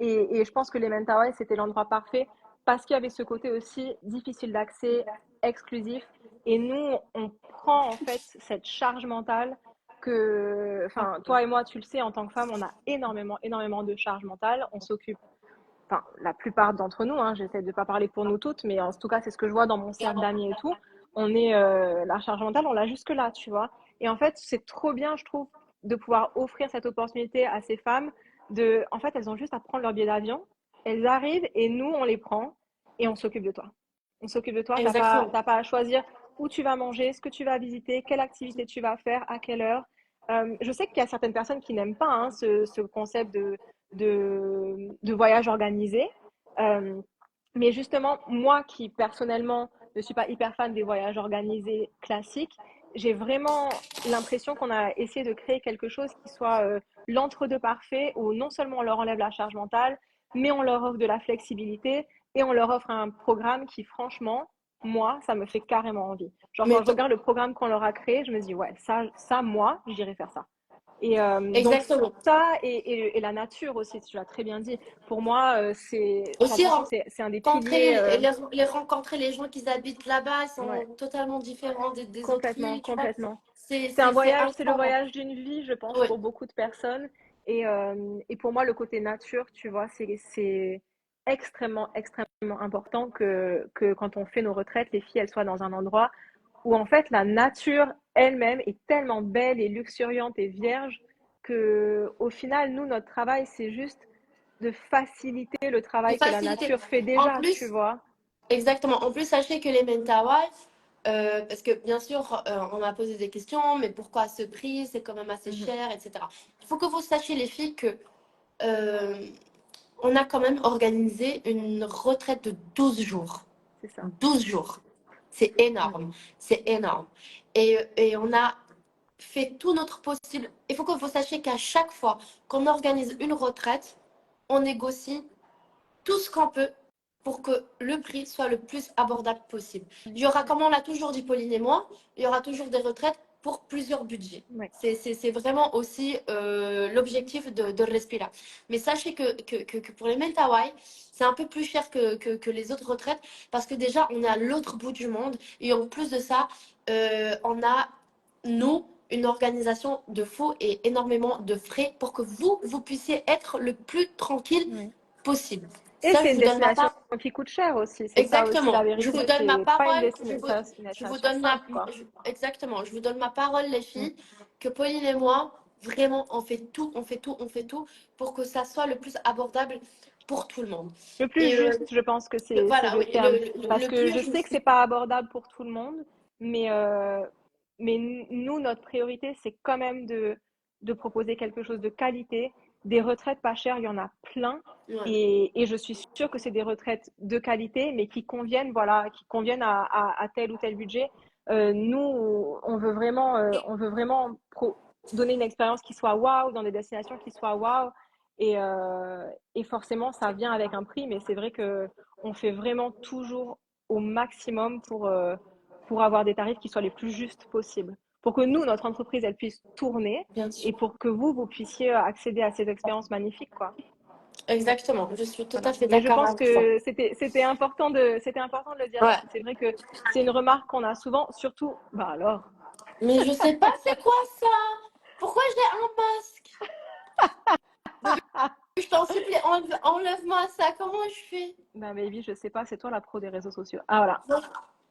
B: et je pense que les Mentawai, c'était l'endroit parfait parce qu'il y avait ce côté aussi difficile d'accès, exclusif. Et nous, on prend en fait cette charge mentale que, enfin, toi et moi, tu le sais, en tant que femme, on a énormément, énormément de charge mentale. On s'occupe, enfin, la plupart d'entre nous, hein, j'essaie de ne pas parler pour nous toutes, mais en tout cas, c'est ce que je vois dans mon cercle d'amis et tout. On est, la charge mentale, on l'a jusque là, tu vois. Et en fait, c'est trop bien, je trouve, de pouvoir offrir cette opportunité à ces femmes en fait, elles ont juste à prendre leur billet d'avion, elles arrivent et nous, on les prend et on s'occupe de toi. On s'occupe de toi,
A: exactement.
B: t'as pas à choisir où tu vas manger, ce que tu vas visiter, quelle activité tu vas faire, à quelle heure. Je sais qu'il y a certaines personnes qui n'aiment pas hein, ce concept de voyage organisé. Euh, mais justement, moi qui personnellement ne suis pas hyper fan des voyages organisés classiques, j'ai vraiment l'impression qu'on a essayé de créer quelque chose qui soit l'entre-deux parfait, où non seulement on leur enlève la charge mentale, mais on leur offre de la flexibilité et on leur offre un programme qui, franchement, moi, ça me fait carrément envie. Genre,
A: Mais
B: quand je regarde le programme qu'on leur a créé, je me dis, ouais, moi, j'irai faire ça. Donc
A: Exactement.
B: ça et la nature aussi, tu l'as très bien dit. Pour moi,
A: Aussi,
B: franchement, c'est un des piliers.
A: rencontrer les gens qui habitent là-bas, ils
B: Ouais,
A: sont totalement différents des autres
B: complètement,
A: filles, tu vois.
B: complètement.
A: C'est,
B: C'est un
A: c'est, c'est
B: voyage, c'est le
A: incroyable.
B: voyage d'une vie, je pense,
A: Oui,
B: pour beaucoup de personnes. Et pour moi, le côté nature, tu vois, c'est extrêmement, extrêmement important que quand on fait nos retraites, les filles, elles soient dans un endroit où en fait la nature elle-même est tellement belle et luxuriante et vierge que au final, nous, notre travail, c'est juste de faciliter le
A: de
B: travail que la
A: facilité.
B: nature fait
A: En
B: déjà, tu
A: plus,
B: vois.
A: exactement. En plus, sachez que les Mentawai, parce que bien sûr, on m'a posé des questions, mais pourquoi à ce prix? C'est quand même assez
B: Mhm,
A: cher, etc. Il faut que vous sachiez, les filles, que euh, on a quand même organisé une retraite de 12 jours.
B: c'est ça.
A: 12 jours. C'est
B: Mm,
A: énorme. C'est énorme. Et on a fait tout notre possible. Il faut que vous sachiez qu'à chaque fois qu'on organise une retraite, on négocie tout ce qu'on peut pour que le prix soit le plus abordable possible. Il y aura, comme on l'a toujours dit, Pauline et moi, il y aura toujours des retraites pour plusieurs budgets.
B: ouais.
A: C'est vraiment aussi l'objectif de Respira. Mais sachez que pour les Mentawai, c'est un peu plus cher que les autres retraites parce que déjà, on est à l'autre bout du monde. Et en plus de ça, on a, nous, une organisation de fou et énormément de frais pour que vous puissiez être le plus tranquille
B: Ouais.
A: possible.
B: Et
A: Ça,
B: c'est
A: je
B: une
A: vous donne ma
B: destination
A: part.
B: qui coûte cher aussi. C'est ça aussi la
A: Exactement. Je vous
B: vérité.
A: donne ma
B: C'est pas une
A: parole. Je vous
B: destination
A: donne ma.
B: simple, quoi.
A: Exactement. Je vous donne ma parole, les
B: Mm.
A: filles, que Pauline et moi, vraiment, on fait tout, on fait tout, on fait tout pour que ça soit le plus abordable pour tout le monde.
B: Le plus
A: Et
B: juste, je pense que c'est
A: voilà,
B: le
A: oui,
B: terme. Parce
A: le
B: que
A: plus
B: je sais que
A: juste.
B: c'est pas abordable pour tout le monde, mais, nous, notre priorité, c'est quand même de proposer quelque chose de qualité. Des retraites pas chères, il y en a plein.
A: Ouais.
B: Et je suis sûre que c'est des retraites de qualité, mais qui conviennent, voilà, qui conviennent à tel ou tel budget. Nous, on veut vraiment donner une expérience qui soit waouh, dans des destinations qui soient waouh. Et, euh, et forcément, ça vient avec un prix, mais c'est vrai que on fait vraiment toujours au maximum pour avoir des tarifs qui soient les plus justes possibles. Pour que nous, notre entreprise, elle puisse tourner
A: Bien
B: et
A: sûr.
B: pour que vous puissiez accéder à ces expériences magnifiques, quoi.
A: Exactement. Je suis tout
B: Voilà.
A: à fait
B: Mais je
A: d'accord
B: pense
A: avec ça.
B: que c'était important de le dire
A: Ouais.
B: ici. C'est vrai que c'est une remarque qu'on a souvent, surtout, bah alors,
A: Mais je sais pas c'est quoi ça. Pourquoi j'ai un masque? Je t'en supplie, enlève-moi ça. Comment je fais?
B: ben baby, je sais pas, c'est toi la pro des réseaux sociaux. Ah voilà.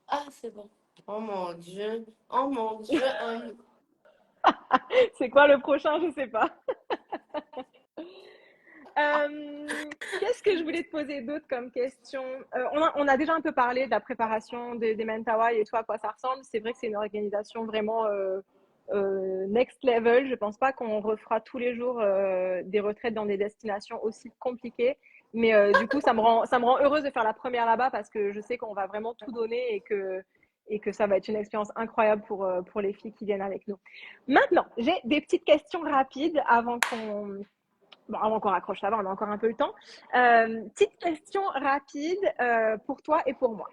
A: Ah, c'est bon. Oh mon Dieu. Oh mon Dieu.
B: C'est quoi le prochain? Je sais pas. Qu'est-ce que je voulais te poser d'autre comme question? On a déjà un peu parlé de la préparation des Mentawai et toi, à quoi ça ressemble. C'est vrai que c'est une organisation vraiment next level. Je pense pas qu'on refera tous les jours des retraites dans des destinations aussi compliquées. Mais du coup, ça me rend heureuse de faire la première là-bas parce que je sais qu'on va vraiment tout donner et que ça va être une expérience incroyable pour les filles qui viennent avec nous. Maintenant, j'ai des petites questions rapides avant qu'on raccroche, ça va, on a encore un peu le temps. Petite question rapide pour toi et pour moi.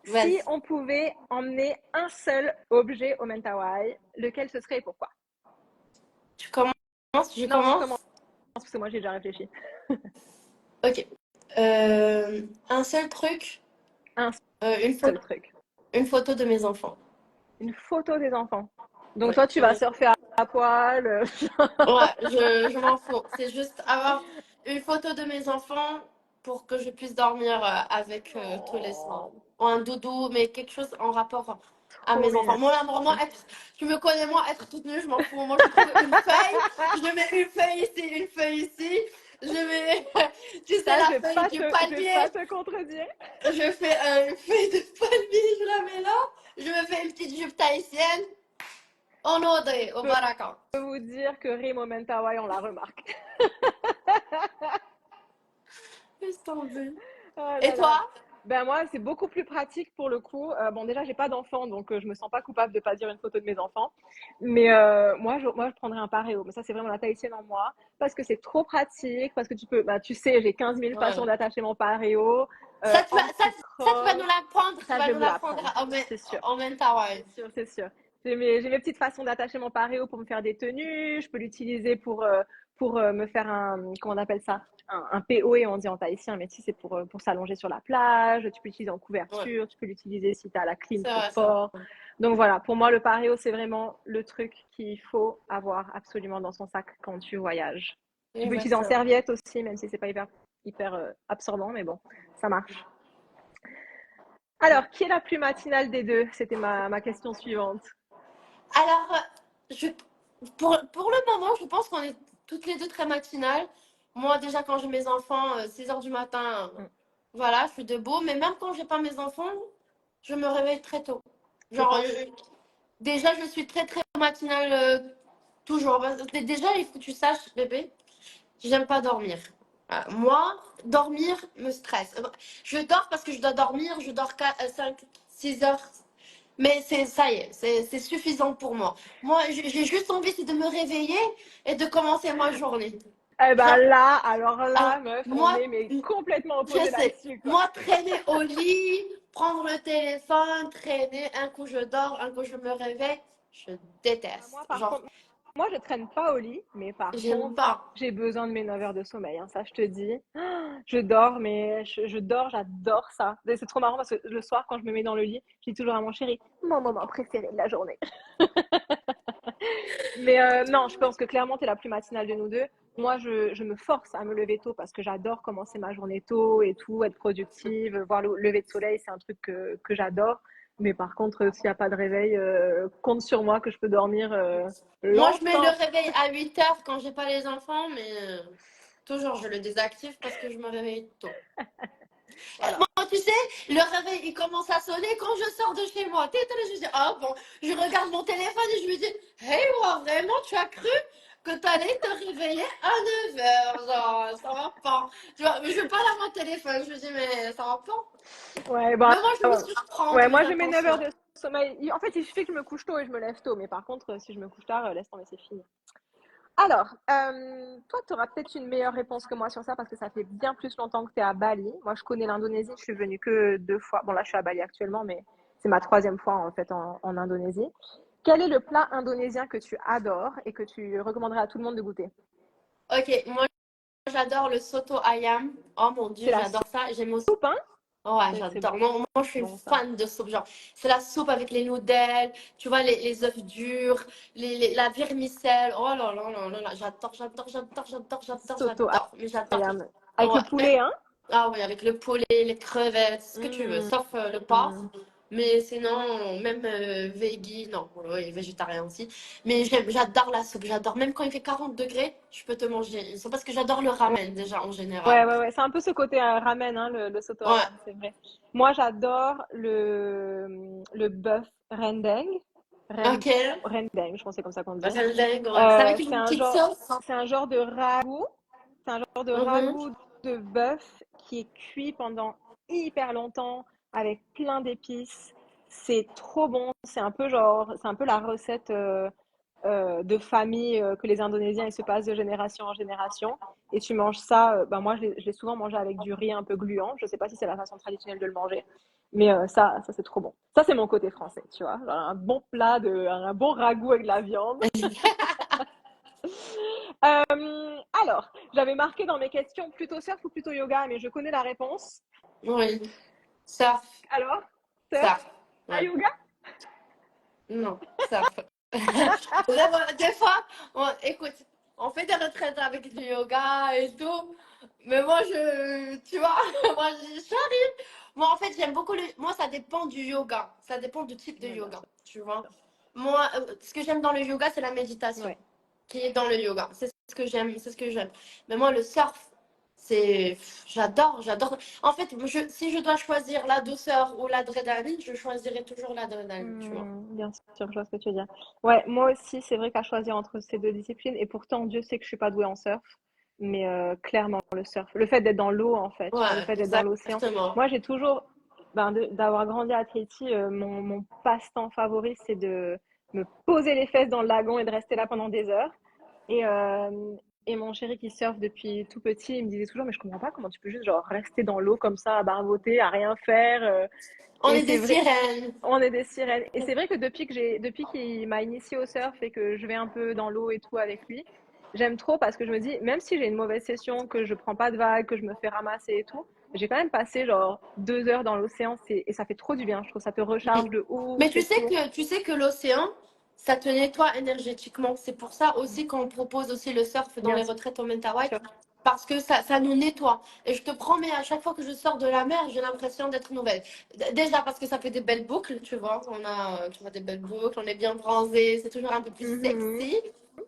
B: Si
A: Vas-y.
B: on pouvait emmener un seul objet au Mentawai, lequel ce serait et pourquoi?
A: Tu commences? Je
B: Non, tu commences
A: commence?
B: parce que moi j'ai déjà réfléchi.
A: Ok. Un seul truc.
B: Un
A: Une
B: seul
A: photo,
B: truc.
A: une photo de mes enfants.
B: Une photo des enfants. Donc
A: Ouais.
B: toi, tu vas surfer à poil.
A: Ouais, je m'en fous. C'est juste avoir une photo de mes enfants pour que je puisse dormir avec tous les soirs.
B: Oh,
A: Ou un doudou, mais quelque chose en rapport à
B: trop
A: mes enfants.
B: mignon.
A: Moi, là, vraiment, tu me connais, moi, être toute nue, je m'en fous. Moi, je trouve une feuille, je mets une feuille ici, une feuille ici. Je mets, tu sais,
B: Ça,
A: la feuille du
B: je vais
A: palmier.
B: pas te contredire.
A: Je fais une feuille de palmier, je la mets là. Je me fais une petite jupe tahitienne. On est au
B: Je
A: Barakan.
B: peux vous dire que Rimo Mentawai, on la remarque.
A: Laisse tomber.
B: Oh
A: Et
B: là là.
A: toi?
B: Ben moi, c'est beaucoup plus pratique pour le coup. Bon, déjà, j'ai pas d'enfants, donc je me sens pas coupable de pas dire une photo de mes enfants. Mais moi, je prendrais un paréo. Mais ça, c'est vraiment la tahitienne en moi, parce que c'est trop pratique, parce que tu peux, bah, tu sais, j'ai 15 000 façons
A: Ouais.
B: d'attacher mon paréo,
A: Ça, tu vas nous
B: anti-croc.
A: l'apprendre. Tu
B: Ça, je
A: vas
B: vais
A: nous
B: vous
A: l'apprendre
B: l'apprendre, c'est sûr,
A: en même temps, ouais.
B: c'est sûr, c'est sûr. j'ai mes petites façons d'attacher mon pareo pour me faire des tenues. Je peux l'utiliser pour me faire un, comment on appelle ça? Un POE, on dit en tahitien, mais tu sais, c'est pour s'allonger sur la plage. Tu peux l'utiliser en
A: Ouais,
B: couverture. Tu peux l'utiliser si tu as la clim
A: c'est
B: trop
A: vrai, c'est vrai.
B: fort. Donc voilà, pour moi, le pareo, c'est vraiment le truc qu'il faut avoir absolument dans son sac quand tu voyages. Tu peux l'utiliser en
A: Exactement.
B: serviette aussi, même si c'est pas hyper absorbant, mais bon, ça marche. Alors, qui est la plus matinale des deux? C'était ma question suivante.
A: Alors, pour le moment, je pense qu'on est toutes les deux très matinales. Moi, déjà, quand j'ai mes enfants, 6 heures du matin,
B: Mm.
A: voilà, je suis debout. Mais même quand j'ai pas mes enfants, je me réveille très tôt.
B: Tu
A: Genre,
B: penses?
A: déjà, je suis très, très matinale toujours. Déjà, il faut que tu saches, bébé, j'aime pas dormir. Moi, dormir me stresse. Je dors parce que je dois dormir, je dors 5, 6 heures. Mais ça y est, c'est suffisant pour moi. Moi, j'ai juste envie c'est de me réveiller et de commencer ma journée.
B: Eh ben
A: Genre,
B: là, alors là,
A: alors,
B: meuf, on
A: moi,
B: est mais complètement
A: je
B: opposés
A: sais,
B: là-dessus, quoi.
A: moi, traîner au lit, prendre le téléphone, traîner, un coup je dors, un coup je me réveille, je
B: Ah, moi,
A: déteste.
B: par
A: Genre,
B: contre, moi, je traîne pas au lit, mais par
A: j'aime
B: contre,
A: pas.
B: j'ai besoin de mes 9 heures de sommeil, hein, ça, je te dis. Je dors, mais je dors, j'adore ça. Et c'est trop marrant parce que le soir, quand je me mets dans le lit, je dis toujours à mon chéri, mon moment préféré de la journée. Mais non, je pense que clairement, tu es la plus matinale de nous deux. Moi, je me force à me lever tôt parce que j'adore commencer ma journée tôt et tout, être productive, voir le lever de soleil, c'est un truc que j'adore. Mais par contre, s'il n'y a pas de réveil, compte sur moi que je peux dormir
A: Moi, je mets le
B: longtemps.
A: réveil à 8 heures quand j'ai pas les enfants, mais toujours je le désactive parce que je me réveille tôt.
B: Voilà.
A: Moi, tu sais, le réveil, il commence à sonner quand je sors de chez moi. Je dis, ah bon, je regarde mon téléphone et je me dis, hey, wow, vraiment, tu as cru que tu allais te réveiller à 9 heures? Genre, ça va pas. Tu vois, mais je parle à mon téléphone, je me dis, mais ça va pas.
B: Ouais,
A: Mais
B: bah,
A: moi, je me surprends
B: ouais,
A: de mes
B: moi j'ai mes 9 heures
A: intentions.
B: de sommeil. En fait, il suffit que je me couche tôt et je me lève tôt. Mais par contre, si je me couche tard, laisse tomber, c'est fini. Alors, toi, tu auras peut-être une meilleure réponse que moi sur ça parce que ça fait bien plus longtemps que tu es à Bali. Moi, je connais l'Indonésie, je suis venue que 2 fois. Bon, là, je suis à Bali actuellement, mais c'est ma troisième fois en fait en Indonésie. Quel est le plat indonésien que tu adores et que tu recommanderais à tout le monde de goûter?
A: Ok, moi, j'adore le soto ayam. Oh mon
B: C'est
A: dieu,
B: la
A: j'adore ça. J'aime aussi.
B: soupe, hein?
A: Ouais,
B: C'est
A: j'adore. Moi, je suis
B: bon ça.
A: fan de soupe. Genre, c'est la soupe avec les noodles, tu vois, les œufs durs, la vermicelle. Oh là là là là là, j'adore, j'adore, j'adore, j'adore, j'adore,
B: Soto
A: j'adore. Mais j'adore.
B: ayam. Avec le
A: Ouais,
B: poulet, hein?
A: ah oui, avec le poulet, les crevettes, ce que tu veux,
B: Mmh,
A: sauf le porc.
B: mmh.
A: Mais sinon, même veggie, non, oui, végétarien aussi. Mais j'adore la soupe, j'adore. Même quand il fait 40 degrés, je peux te manger. C'est parce que j'adore le ramen déjà en général.
B: Ouais, ouais, ouais. C'est un peu ce côté ramen, hein, le soto
A: Ouais,
B: ayam, c'est vrai. Moi, j'adore le bœuf rendeng. Ren-
A: ok.
B: Rendeng, je pense que c'est comme ça qu'on dit.
A: Rendeng, ouais. C'est avec
B: C'est
A: une
B: un
A: petite
B: genre,
A: sauce.
B: c'est un genre de ragoût. C'est un genre de
A: Mhm.
B: ragoût de bœuf qui est cuit pendant hyper longtemps avec plein d'épices. C'est trop bon. C'est un peu la recette de famille que les Indonésiens ils se passent de génération en génération. Et tu manges ça, ben moi je l'ai souvent mangé avec du riz un peu gluant. Je sais pas si c'est la façon traditionnelle de le manger, mais ça c'est trop bon. Ça c'est mon côté français, tu vois. Genre un bon plat, un bon ragoût avec de la viande. Alors, j'avais marqué dans mes questions plutôt surf ou plutôt yoga, mais je connais la réponse.
A: Oui, surf,
B: Alors, surf,
A: surf.
B: pas
A: Ouais.
B: yoga?
A: Non, surf. Vraiment, des fois, écoute, on fait des retraites avec du yoga et tout. Mais moi, tu vois, moi, j'arrive. Moi, en fait, j'aime beaucoup moi, ça dépend du yoga. Ça dépend du type de
B: Oui, bien
A: yoga,
B: sûr.
A: tu vois. Moi, ce que j'aime dans le yoga, c'est la méditation
B: Ouais.
A: qui est dans le yoga. C'est ce que j'aime, c'est ce que j'aime. Mais moi, le surf, c'est, j'adore, j'adore. En fait, si je dois choisir la douceur ou l'adrénaline, je choisirais toujours l'adrénaline, tu vois.
B: Bien sûr, je vois ce que tu veux dire. Ouais, moi aussi, c'est vrai qu'à choisir entre ces deux disciplines, et pourtant, Dieu sait que je suis pas douée en surf, mais clairement, le surf. Le fait d'être dans l'eau, en fait, tu vois, le
A: Ouais,
B: fait d'être dans l'océan.
A: exactement.
B: Moi, j'ai toujours, ben, d'avoir grandi à Tahiti, mon passe-temps favori, c'est de me poser les fesses dans le lagon et de rester là pendant des heures. Et et mon chéri qui surfe depuis tout petit, il me disait toujours, mais je comprends pas comment tu peux juste genre rester dans l'eau comme ça, à barboter, à rien faire.
A: On
B: Et
A: est
B: c'est
A: des
B: vrai,
A: sirènes.
B: on est des sirènes. Et c'est vrai que depuis qu'il m'a initié au surf et que je vais un peu dans l'eau et tout avec lui, j'aime trop parce que je me dis, même si j'ai une mauvaise session, que je prends pas de vagues, que je me fais ramasser et tout, j'ai quand même passé genre 2 heures dans l'océan et ça fait trop du bien. Je trouve ça te recharge de ouf
A: Mais
B: et tout.
A: tu sais que l'océan, ça te nettoie énergétiquement. C'est pour ça aussi qu'on propose aussi le surf dans
B: Bien
A: les retraites au Mental White,
B: sûr.
A: parce que ça nous nettoie. Et je te promets, à chaque fois que je sors de la mer, j'ai l'impression d'être nouvelle. Déjà parce que ça fait des belles boucles, tu vois. On a, tu vois, des belles boucles, on est bien bronzé, c'est toujours un peu plus
B: Mhm.
A: sexy.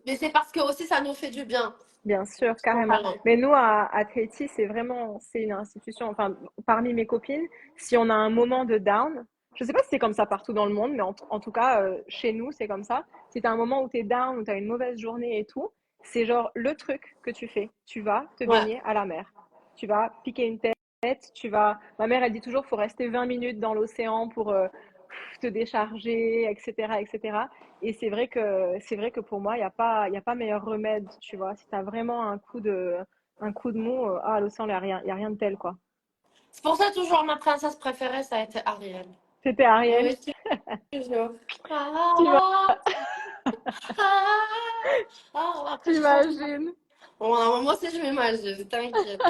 A: Mais c'est parce que aussi ça nous fait du bien.
B: Bien sûr, carrément.
A: Totalement.
B: Mais nous, à Tahiti, c'est une institution, enfin, parmi mes copines, si on a un moment de down, je sais pas si c'est comme ça partout dans le monde, mais en tout cas, chez nous, c'est comme ça. Si tu as un moment où tu es down, où tu as une mauvaise journée et tout, c'est genre le truc que tu fais. Tu vas te
A: Ouais.
B: baigner à la mer. Tu vas piquer une tête, ma mère, elle dit toujours, faut rester 20 minutes dans l'océan pour te décharger, etc., etc. Et c'est vrai que pour moi, il y a pas meilleur remède, tu vois. Si tu as vraiment un coup de mou, ah, l'océan, il y a rien de tel, quoi.
A: C'est pour ça toujours ma princesse préférée, ça a été Ariel.
B: C'était Ariel,
A: Oui, toujours.
B: tu
A: Ah, ah, ah, après, je chante.
B: m'imagines,
A: Bon, moi aussi, je m'imagine, t'inquiète.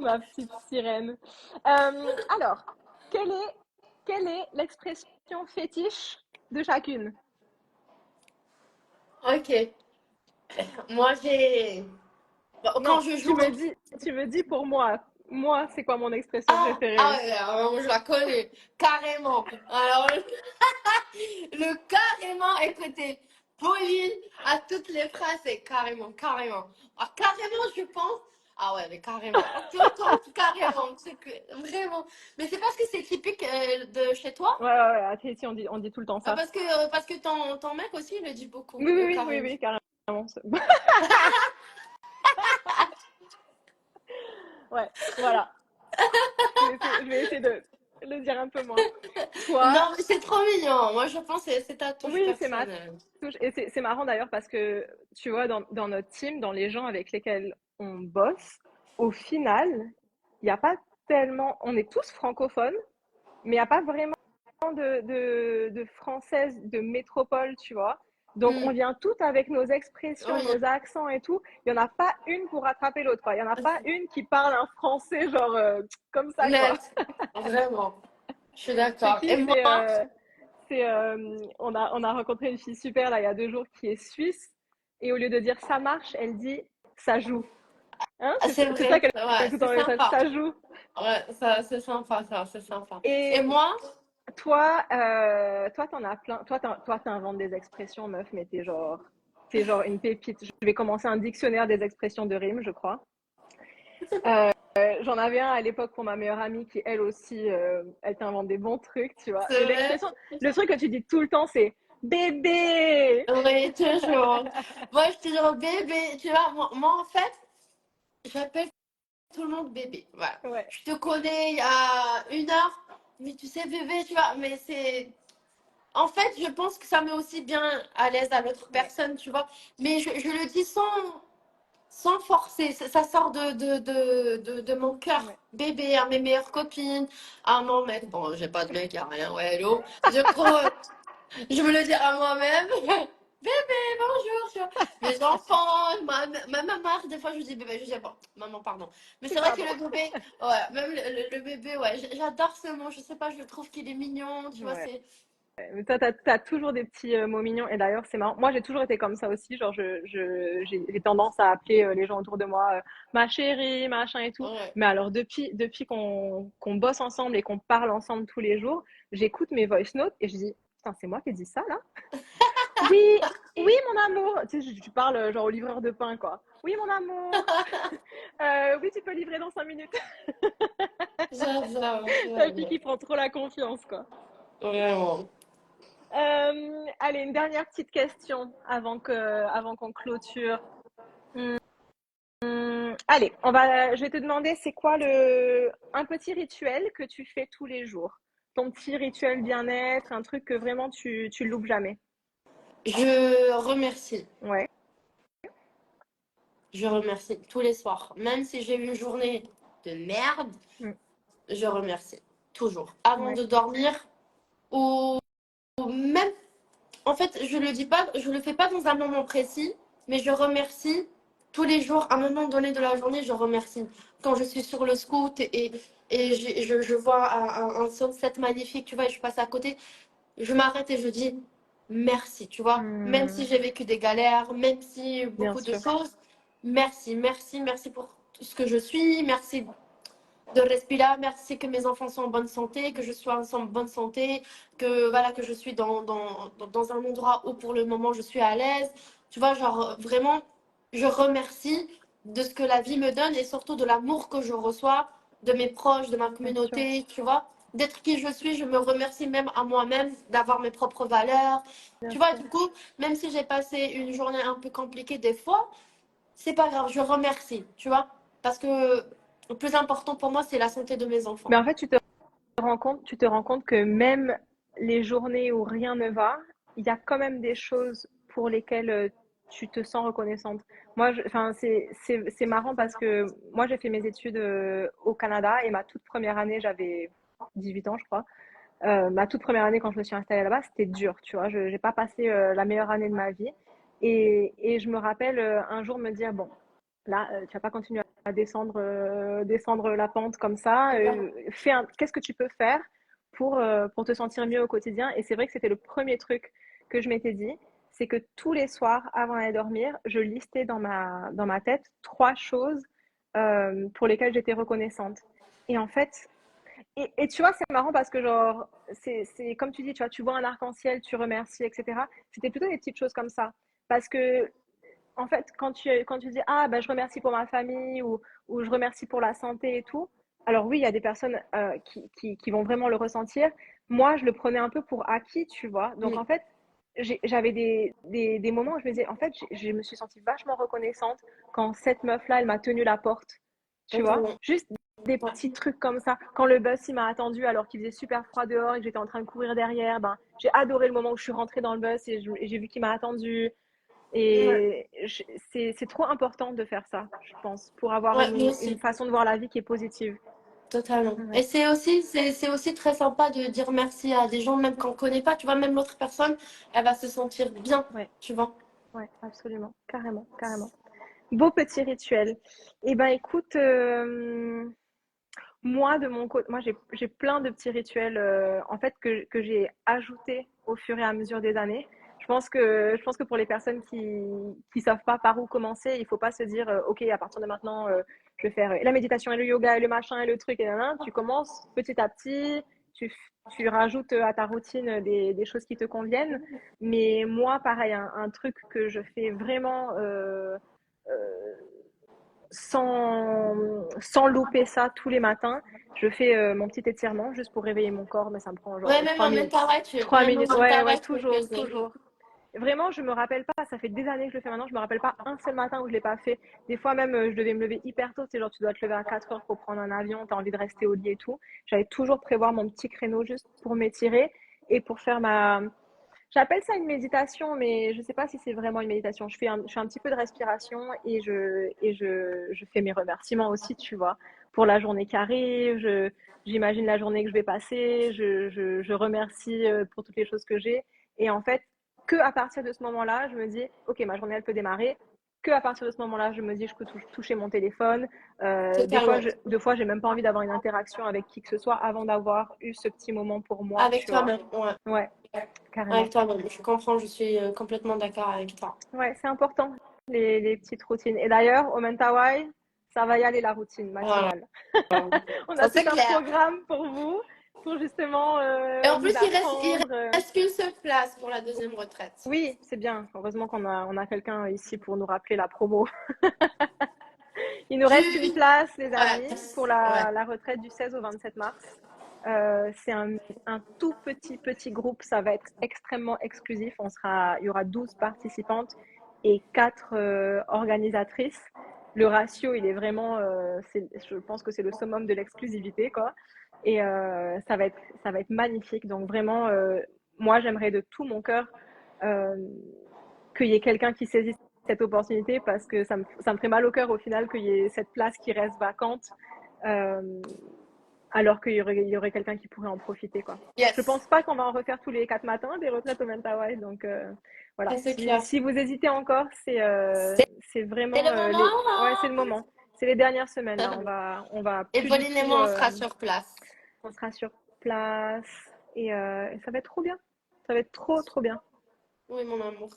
B: ma petite sirène. Alors, quelle est, quelle est l'expression fétiche de chacune?
A: Ok. Moi, j'ai. Bon, quand
B: Non,
A: je joue.
B: tu me dis pour moi. Moi, c'est quoi mon expression
A: Ah
B: préférée?
A: ouais, alors, je la connais. Carrément. Alors, le carrément, écoutez, Pauline, à toutes les phrases, c'est carrément, carrément. Ah, carrément, je pense. Ah ouais, mais carrément. Tout le temps, carrément. C'est que, vraiment. Mais c'est parce que c'est typique de chez toi.
B: Ouais, ouais, ouais, à Tahiti, on dit tout le temps
A: Ah,
B: ça.
A: parce que ton mec aussi, il le dit beaucoup,
B: Oui, oui,
A: le
B: oui, oui,
A: carrément.
B: oui, carrément. Ouais, voilà. Je vais essayer de le dire un peu moins. Toi,
A: Non, mais c'est trop mignon. Moi, je pense que c'est ta touche
B: oui, c'est ma
A: personnelle.
B: touche. Et c'est marrant d'ailleurs parce que, tu vois, dans notre team, dans les gens avec lesquels on bosse, au final, il n'y a pas tellement. On est tous francophones, mais il n'y a pas vraiment de françaises de métropole, tu vois. Donc, on
A: Hmm,
B: vient toutes avec nos expressions,
A: oui,
B: nos accents et tout. Il n'y en a pas une pour rattraper l'autre, quoi. Il n'y en a pas une qui parle un français, genre, comme ça, quoi.
A: net. Vraiment. Je suis
B: C'est
A: d'accord.
B: qui?
A: Et moi,
B: On a rencontré une fille super, là, il y a 2 jours, qui est suisse. Et au lieu de dire ça marche, elle dit ça joue. Hein?
A: c'est
B: C'est ça
A: vrai.
B: qu'elle met
A: Ouais,
B: tout
A: c'est
B: en message.
A: sympa.
B: Ça joue.
A: Ouais, ça, c'est sympa, ça, c'est sympa. Et
B: Et
A: moi,
B: toi, t'en as plein. Toi, t'inventes des expressions, meuf, mais t'es genre une pépite. Je vais commencer un dictionnaire des expressions de rime, je crois. J'en avais un à l'époque pour ma meilleure amie qui, elle aussi, elle t'invente des bons trucs, tu vois. Mais
A: c'est vrai.
B: l'expression, le truc que tu dis tout le temps, c'est bébé.
A: Oui, toujours. Moi, je te dis bébé. Tu vois, moi, en fait, j'appelle tout le monde bébé. Voilà.
B: Ouais,
A: Je te connais il y a 1 heure, mais tu sais, bébé, tu vois, mais c'est. En fait, je pense que ça met aussi bien à l'aise à l'autre
B: ouais,
A: personne, tu vois. Mais je le dis sans forcer. Ça sort de mon cœur.
B: ouais.
A: Bébé, à mes meilleures copines, à mon mec. Bon, j'ai pas de mec, y a rien. Ouais, hello. Je crois, je me le dis à moi-même. Bébé, bonjour. Tu vois. Mes enfants, ma maman, des fois, je dis bébé. Je dis, bon, maman, pardon. Mais c'est vrai que
B: Pardon.
A: le bébé, ouais, même le bébé, ouais, j'adore ce mot. Je sais pas, je trouve qu'il est mignon. Tu vois,
B: Ouais.
A: c'est.
B: Mais toi, t'as toujours des petits mots mignons. Et d'ailleurs, c'est marrant. Moi, j'ai toujours été comme ça aussi. Genre, j'ai tendance à appeler les gens autour de moi ma chérie, machin et tout.
A: Ouais.
B: Mais alors, depuis qu'on bosse ensemble et qu'on parle ensemble tous les jours, j'écoute mes voice notes et je dis, putain, c'est moi qui ai dit ça, là? Oui, oui, mon amour. Tu sais, tu parles genre au livreur de pain, quoi. Oui, mon amour. Oui, tu peux livrer dans 5 minutes.
A: J'adore,
B: La fille
A: j'adore.
B: qui prend trop la confiance, quoi.
A: Vraiment.
B: Allez, une dernière petite question avant qu'on clôture. Allez, je vais te demander, c'est quoi un petit rituel que tu fais tous les jours? Ton petit rituel bien-être, un truc que vraiment tu loupes jamais.
A: Je remercie.
B: Ouais,
A: je remercie tous les soirs. Même si j'ai eu une journée de merde,
B: Mm.
A: je remercie. Toujours. Avant
B: Ouais,
A: de dormir ou même, en fait, je le dis pas, je le fais pas dans un moment précis, mais je remercie tous les jours, à un moment donné de la journée, je remercie. Quand je suis sur le scoot et je vois un sunset magnifique, tu vois, et je passe à côté, je m'arrête et je dis merci, tu vois. Même si
B: mm,
A: j'ai vécu des galères, même si
B: bien
A: beaucoup de
B: sûr,
A: choses, merci, merci, merci pour tout ce que je suis, merci de rester là, merci que mes enfants sont en bonne santé, que je sois en bonne santé, que voilà que je suis dans un endroit où pour le moment je suis à l'aise. Tu vois, genre vraiment, je remercie de ce que la vie me donne et surtout de l'amour que je reçois de mes proches, de ma
B: bien sûr,
A: communauté, tu vois. D'être qui je suis, je me remercie même à moi-même d'avoir mes propres valeurs.
B: bien
A: Tu vois,
B: sûr.
A: du coup, même si j'ai passé une journée un peu compliquée des fois, c'est pas grave, je remercie, tu vois. Parce que le plus important pour moi, c'est la santé de mes
B: Mais
A: enfants.
B: en fait, tu te rends compte que même les journées où rien ne va, il y a quand même des choses pour lesquelles tu te sens reconnaissante. Moi, enfin, c'est marrant parce que moi, j'ai fait mes études au Canada et ma toute première année, j'avais 18 ans, je crois. Ma toute première année, quand je me suis installée là-bas, c'était dur, tu vois. Je n'ai pas passé la meilleure année de ma vie. Et je me rappelle un jour me dire, bon, là, tu vas pas continuer à descendre la pente comme ça. Qu'est-ce que tu peux faire pour te sentir mieux au quotidien? Et c'est vrai que c'était le premier truc que je m'étais dit, c'est que tous les soirs, avant d'aller dormir, je listais dans ma tête 3 choses pour lesquelles j'étais reconnaissante. Et en fait, et tu vois, c'est marrant parce que, genre, c'est comme tu dis, tu vois un arc-en-ciel, tu remercies, etc. C'était plutôt des petites choses comme ça. Parce que, en fait, quand tu dis, ah, ben, je remercie pour ma famille ou je remercie pour la santé et tout, alors oui, il y a des personnes qui vont vraiment le ressentir. Moi, je le prenais un peu pour acquis, tu vois. Donc,
A: Mm.
B: en fait, j'avais des moments où je me disais, en fait, je me suis sentie vachement reconnaissante quand cette meuf-là, elle m'a tenu la porte, tu vois.
A: Totalement.
B: Juste des
A: Ouais.
B: petits trucs comme ça. Quand le bus, il m'a attendu alors qu'il faisait super froid dehors et que j'étais en train de courir derrière, ben, j'ai adoré le moment où je suis rentrée dans le bus et j'ai vu qu'il m'a attendu.
A: Ouais.
B: Et c'est trop important de faire ça, je pense, pour avoir
A: Ouais, moi
B: une
A: aussi.
B: façon de voir la vie qui est positive.
A: Totalement. Et
B: Ouais,
A: c'est aussi très sympa de dire merci à des gens, même qu'on ne connaît pas. Tu vois, même l'autre personne, elle va se sentir bien,
B: ouais,
A: tu vois.
B: ouais, absolument, carrément, carrément. Beau petit rituel. Eh ben, écoute, moi, de mon côté, moi, j'ai plein de petits rituels, en fait, que j'ai ajoutés au fur et à mesure des années. Je pense que pour les personnes qui savent pas par où commencer, il faut pas se dire, OK, à partir de maintenant, je vais faire la méditation et le yoga et le machin et le truc et nanana. Tu commences petit à petit, tu rajoutes à ta routine des choses qui te conviennent. Mais moi, pareil, un truc que je fais vraiment, euh, sans louper ça tous les matins. Je fais mon petit étirement juste pour réveiller mon corps, mais ça me prend genre
A: Ouais, même
B: 3
A: en
B: minutes.
A: mental, ouais,
B: 3 minutes, ouais, ouais,
A: je le
B: toujours,
A: faisais.
B: toujours. Vraiment, je me rappelle pas, ça fait des années que je le fais maintenant, je me rappelle pas un seul matin où je l'ai pas fait. Des fois même, je devais me lever hyper tôt, c'est genre tu dois te lever à 4 heures pour prendre un avion, tu as envie de rester au lit et tout. J'allais toujours prévoir mon petit créneau juste pour m'étirer et pour faire J'appelle ça une méditation, mais je ne sais pas si c'est vraiment une méditation. Je fais un petit peu de respiration et je fais mes remerciements aussi, tu vois, pour la journée qui arrive. J'imagine la journée que je vais passer. Je remercie pour toutes les choses que j'ai. Et en fait, que à partir de ce moment-là, je me dis, OK, ma journée, elle peut démarrer. Que à partir de ce moment-là, je me dis, je peux toucher mon téléphone. Des fois,
A: Totalement.
B: j'ai même pas envie d'avoir une interaction avec qui que ce soit avant d'avoir eu ce petit moment pour moi,
A: Avec
B: tu vois.
A: toi-même, ouais.
B: Ouais, carrément.
A: Avec toi-même. Je comprends, je suis complètement d'accord avec toi.
B: Ouais, c'est important, les petites routines. Et d'ailleurs, au Mentawai, ça va y aller la routine
A: Voilà.
B: matinale. On a
A: Ça,
B: tout
A: c'est
B: un
A: clair.
B: programme pour vous, pour justement
A: Et en
B: vous
A: plus, il
B: apprendre.
A: reste qu'une seule place pour la deuxième retraite.
B: Oui, c'est bien. Heureusement qu'on a quelqu'un ici pour nous rappeler la promo. Il nous reste une
A: Du...
B: place, les
A: Ouais.
B: amis, pour
A: Ouais.
B: la retraite du 16 au 27 mars. C'est un tout petit groupe, ça va être extrêmement exclusif. Il y aura 12 participantes et 4 organisatrices. Le ratio, il est vraiment, je pense que c'est le summum de l'exclusivité, quoi. Et ça va être magnifique. Donc vraiment, moi, j'aimerais de tout mon cœur euh, qu'il y ait quelqu'un qui saisisse cette opportunité parce que ça me ferait mal au cœur au final qu'il y ait cette place qui reste vacante alors qu'il y aurait quelqu'un qui pourrait en profiter, quoi. Je
A: Yes,
B: pense pas qu'on va en refaire tous les 4 matins des retraites au Mentawai, donc voilà.
A: ça c'est clair.
B: Si vous hésitez encore,
A: C'est
B: c'est vraiment
A: le
B: ouais, c'est le
A: moment.
B: moment. C'est les dernières semaines là. On va
A: Et
B: plus du
A: Pauline et
B: tout.
A: moi, on sera sur place.
B: On sera sur place et ça va être trop bien. Ça va être trop trop bien.
A: Oui, mon amour.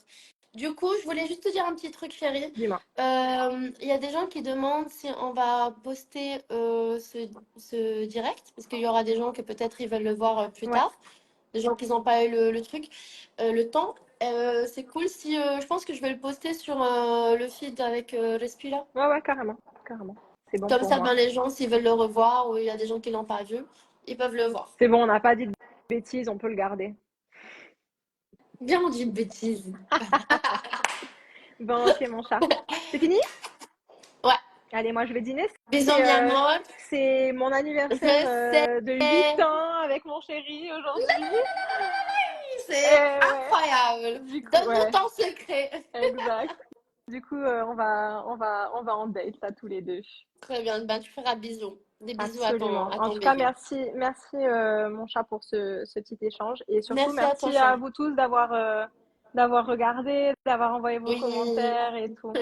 A: Du coup, je voulais juste te dire un petit truc, chérie.
B: Dis-moi.
A: Il y a des gens qui demandent si on va poster ce direct, parce qu'il y aura des gens que peut-être ils veulent le voir plus
B: Ouais,
A: tard, des gens qui n'ont pas eu le truc, le temps. C'est cool si je pense que je vais le poster sur le feed avec Respira.
B: ouais, ouais, carrément, carrément. C'est bon
A: Comme
B: pour
A: ça,
B: moi.
A: ben, les gens, s'ils veulent le revoir ou il y a des gens qui l'ont pas vu, ils peuvent le voir.
B: C'est bon, on n'a pas dit de bêtises, on peut le garder.
A: Bien, on dit une bêtise.
B: Bon, ok, mon chat. C'est fini?
A: Ouais.
B: Allez, moi je vais dîner.
A: Bisous,
B: C'est
A: mi amor.
B: c'est mon
A: Je
B: anniversaire
A: sais.
B: de 8 ans avec mon chéri aujourd'hui.
A: C'est
B: Et ouais,
A: incroyable.
B: du coup,
A: Donne-nous
B: ouais,
A: ton secret.
B: exact. Du coup, on va en date là tous les deux.
A: Très bien. Ben, tu feras bisous. Des bisous
B: Absolument.
A: à
B: En
A: ton
B: tout cas,
A: bébé.
B: merci mon chat pour ce petit échange et surtout
A: Merci à toi,
B: merci à
A: chérie.
B: vous tous d'avoir regardé, d'avoir envoyé vos
A: Oui.
B: commentaires et tout.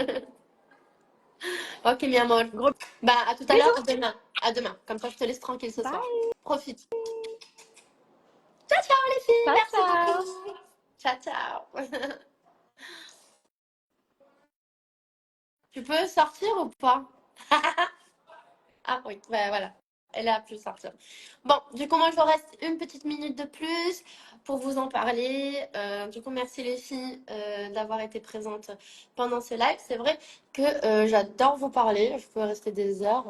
A: Ok, mi amor.
B: Gros
A: Ben, à tout à l'heure,
B: bisous.
A: à demain. À demain. Comme ça, je te laisse tranquille ce soir.
B: Bye.
A: Profite. Ciao, ciao, les filles.
B: Ciao,
A: Merci
B: ciao.
A: beaucoup. Ciao, ciao. Tu peux sortir ou pas? Ah oui, ben voilà. Elle a pu sortir. Bon, du coup, moi, je vous reste une petite minute de plus pour vous en parler. Du coup, merci les filles d'avoir été présentes pendant ce live. C'est vrai que j'adore vous parler. Je peux rester des heures.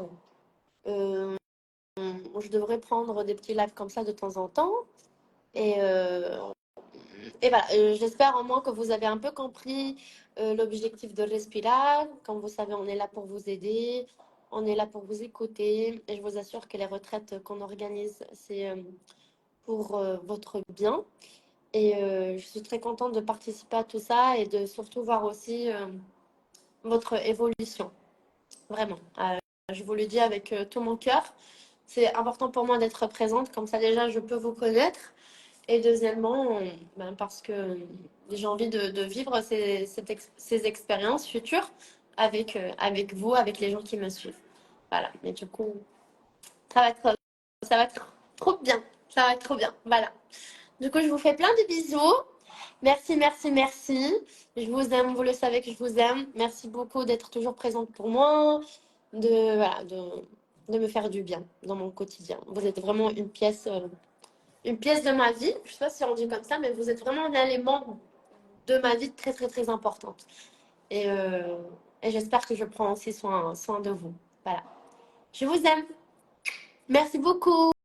A: Euh, je devrais prendre des petits lives comme ça de temps en temps. Et, euh, et voilà, j'espère au moins que vous avez un peu compris l'objectif de Respirar. Comme vous savez, on est là pour vous aider, on est là pour vous écouter. Et je vous assure que les retraites qu'on organise, c'est pour votre bien. Et je suis très contente de participer à tout ça et de surtout voir aussi votre évolution. Vraiment. Je vous le dis avec tout mon cœur. C'est important pour moi d'être présente, comme ça déjà je peux vous connaître. Et deuxièmement, ben, parce que j'ai envie de vivre ces expériences futures avec vous, avec les gens qui me suivent. Voilà. Mais du coup, ça va être, ça va être trop bien. Ça va être trop bien. Voilà. Du coup, je vous fais plein de bisous. Merci, merci, merci. Je vous aime, vous le savez que je vous aime. Merci beaucoup d'être toujours présente pour moi, voilà, de me faire du bien dans mon quotidien. Vous êtes vraiment une pièce de ma vie. Je ne sais pas si on dit comme ça, mais vous êtes vraiment un élément de ma vie très, très, très importante. Et, euh, et j'espère que je prends aussi soin de vous. Voilà. Je vous aime. Merci beaucoup.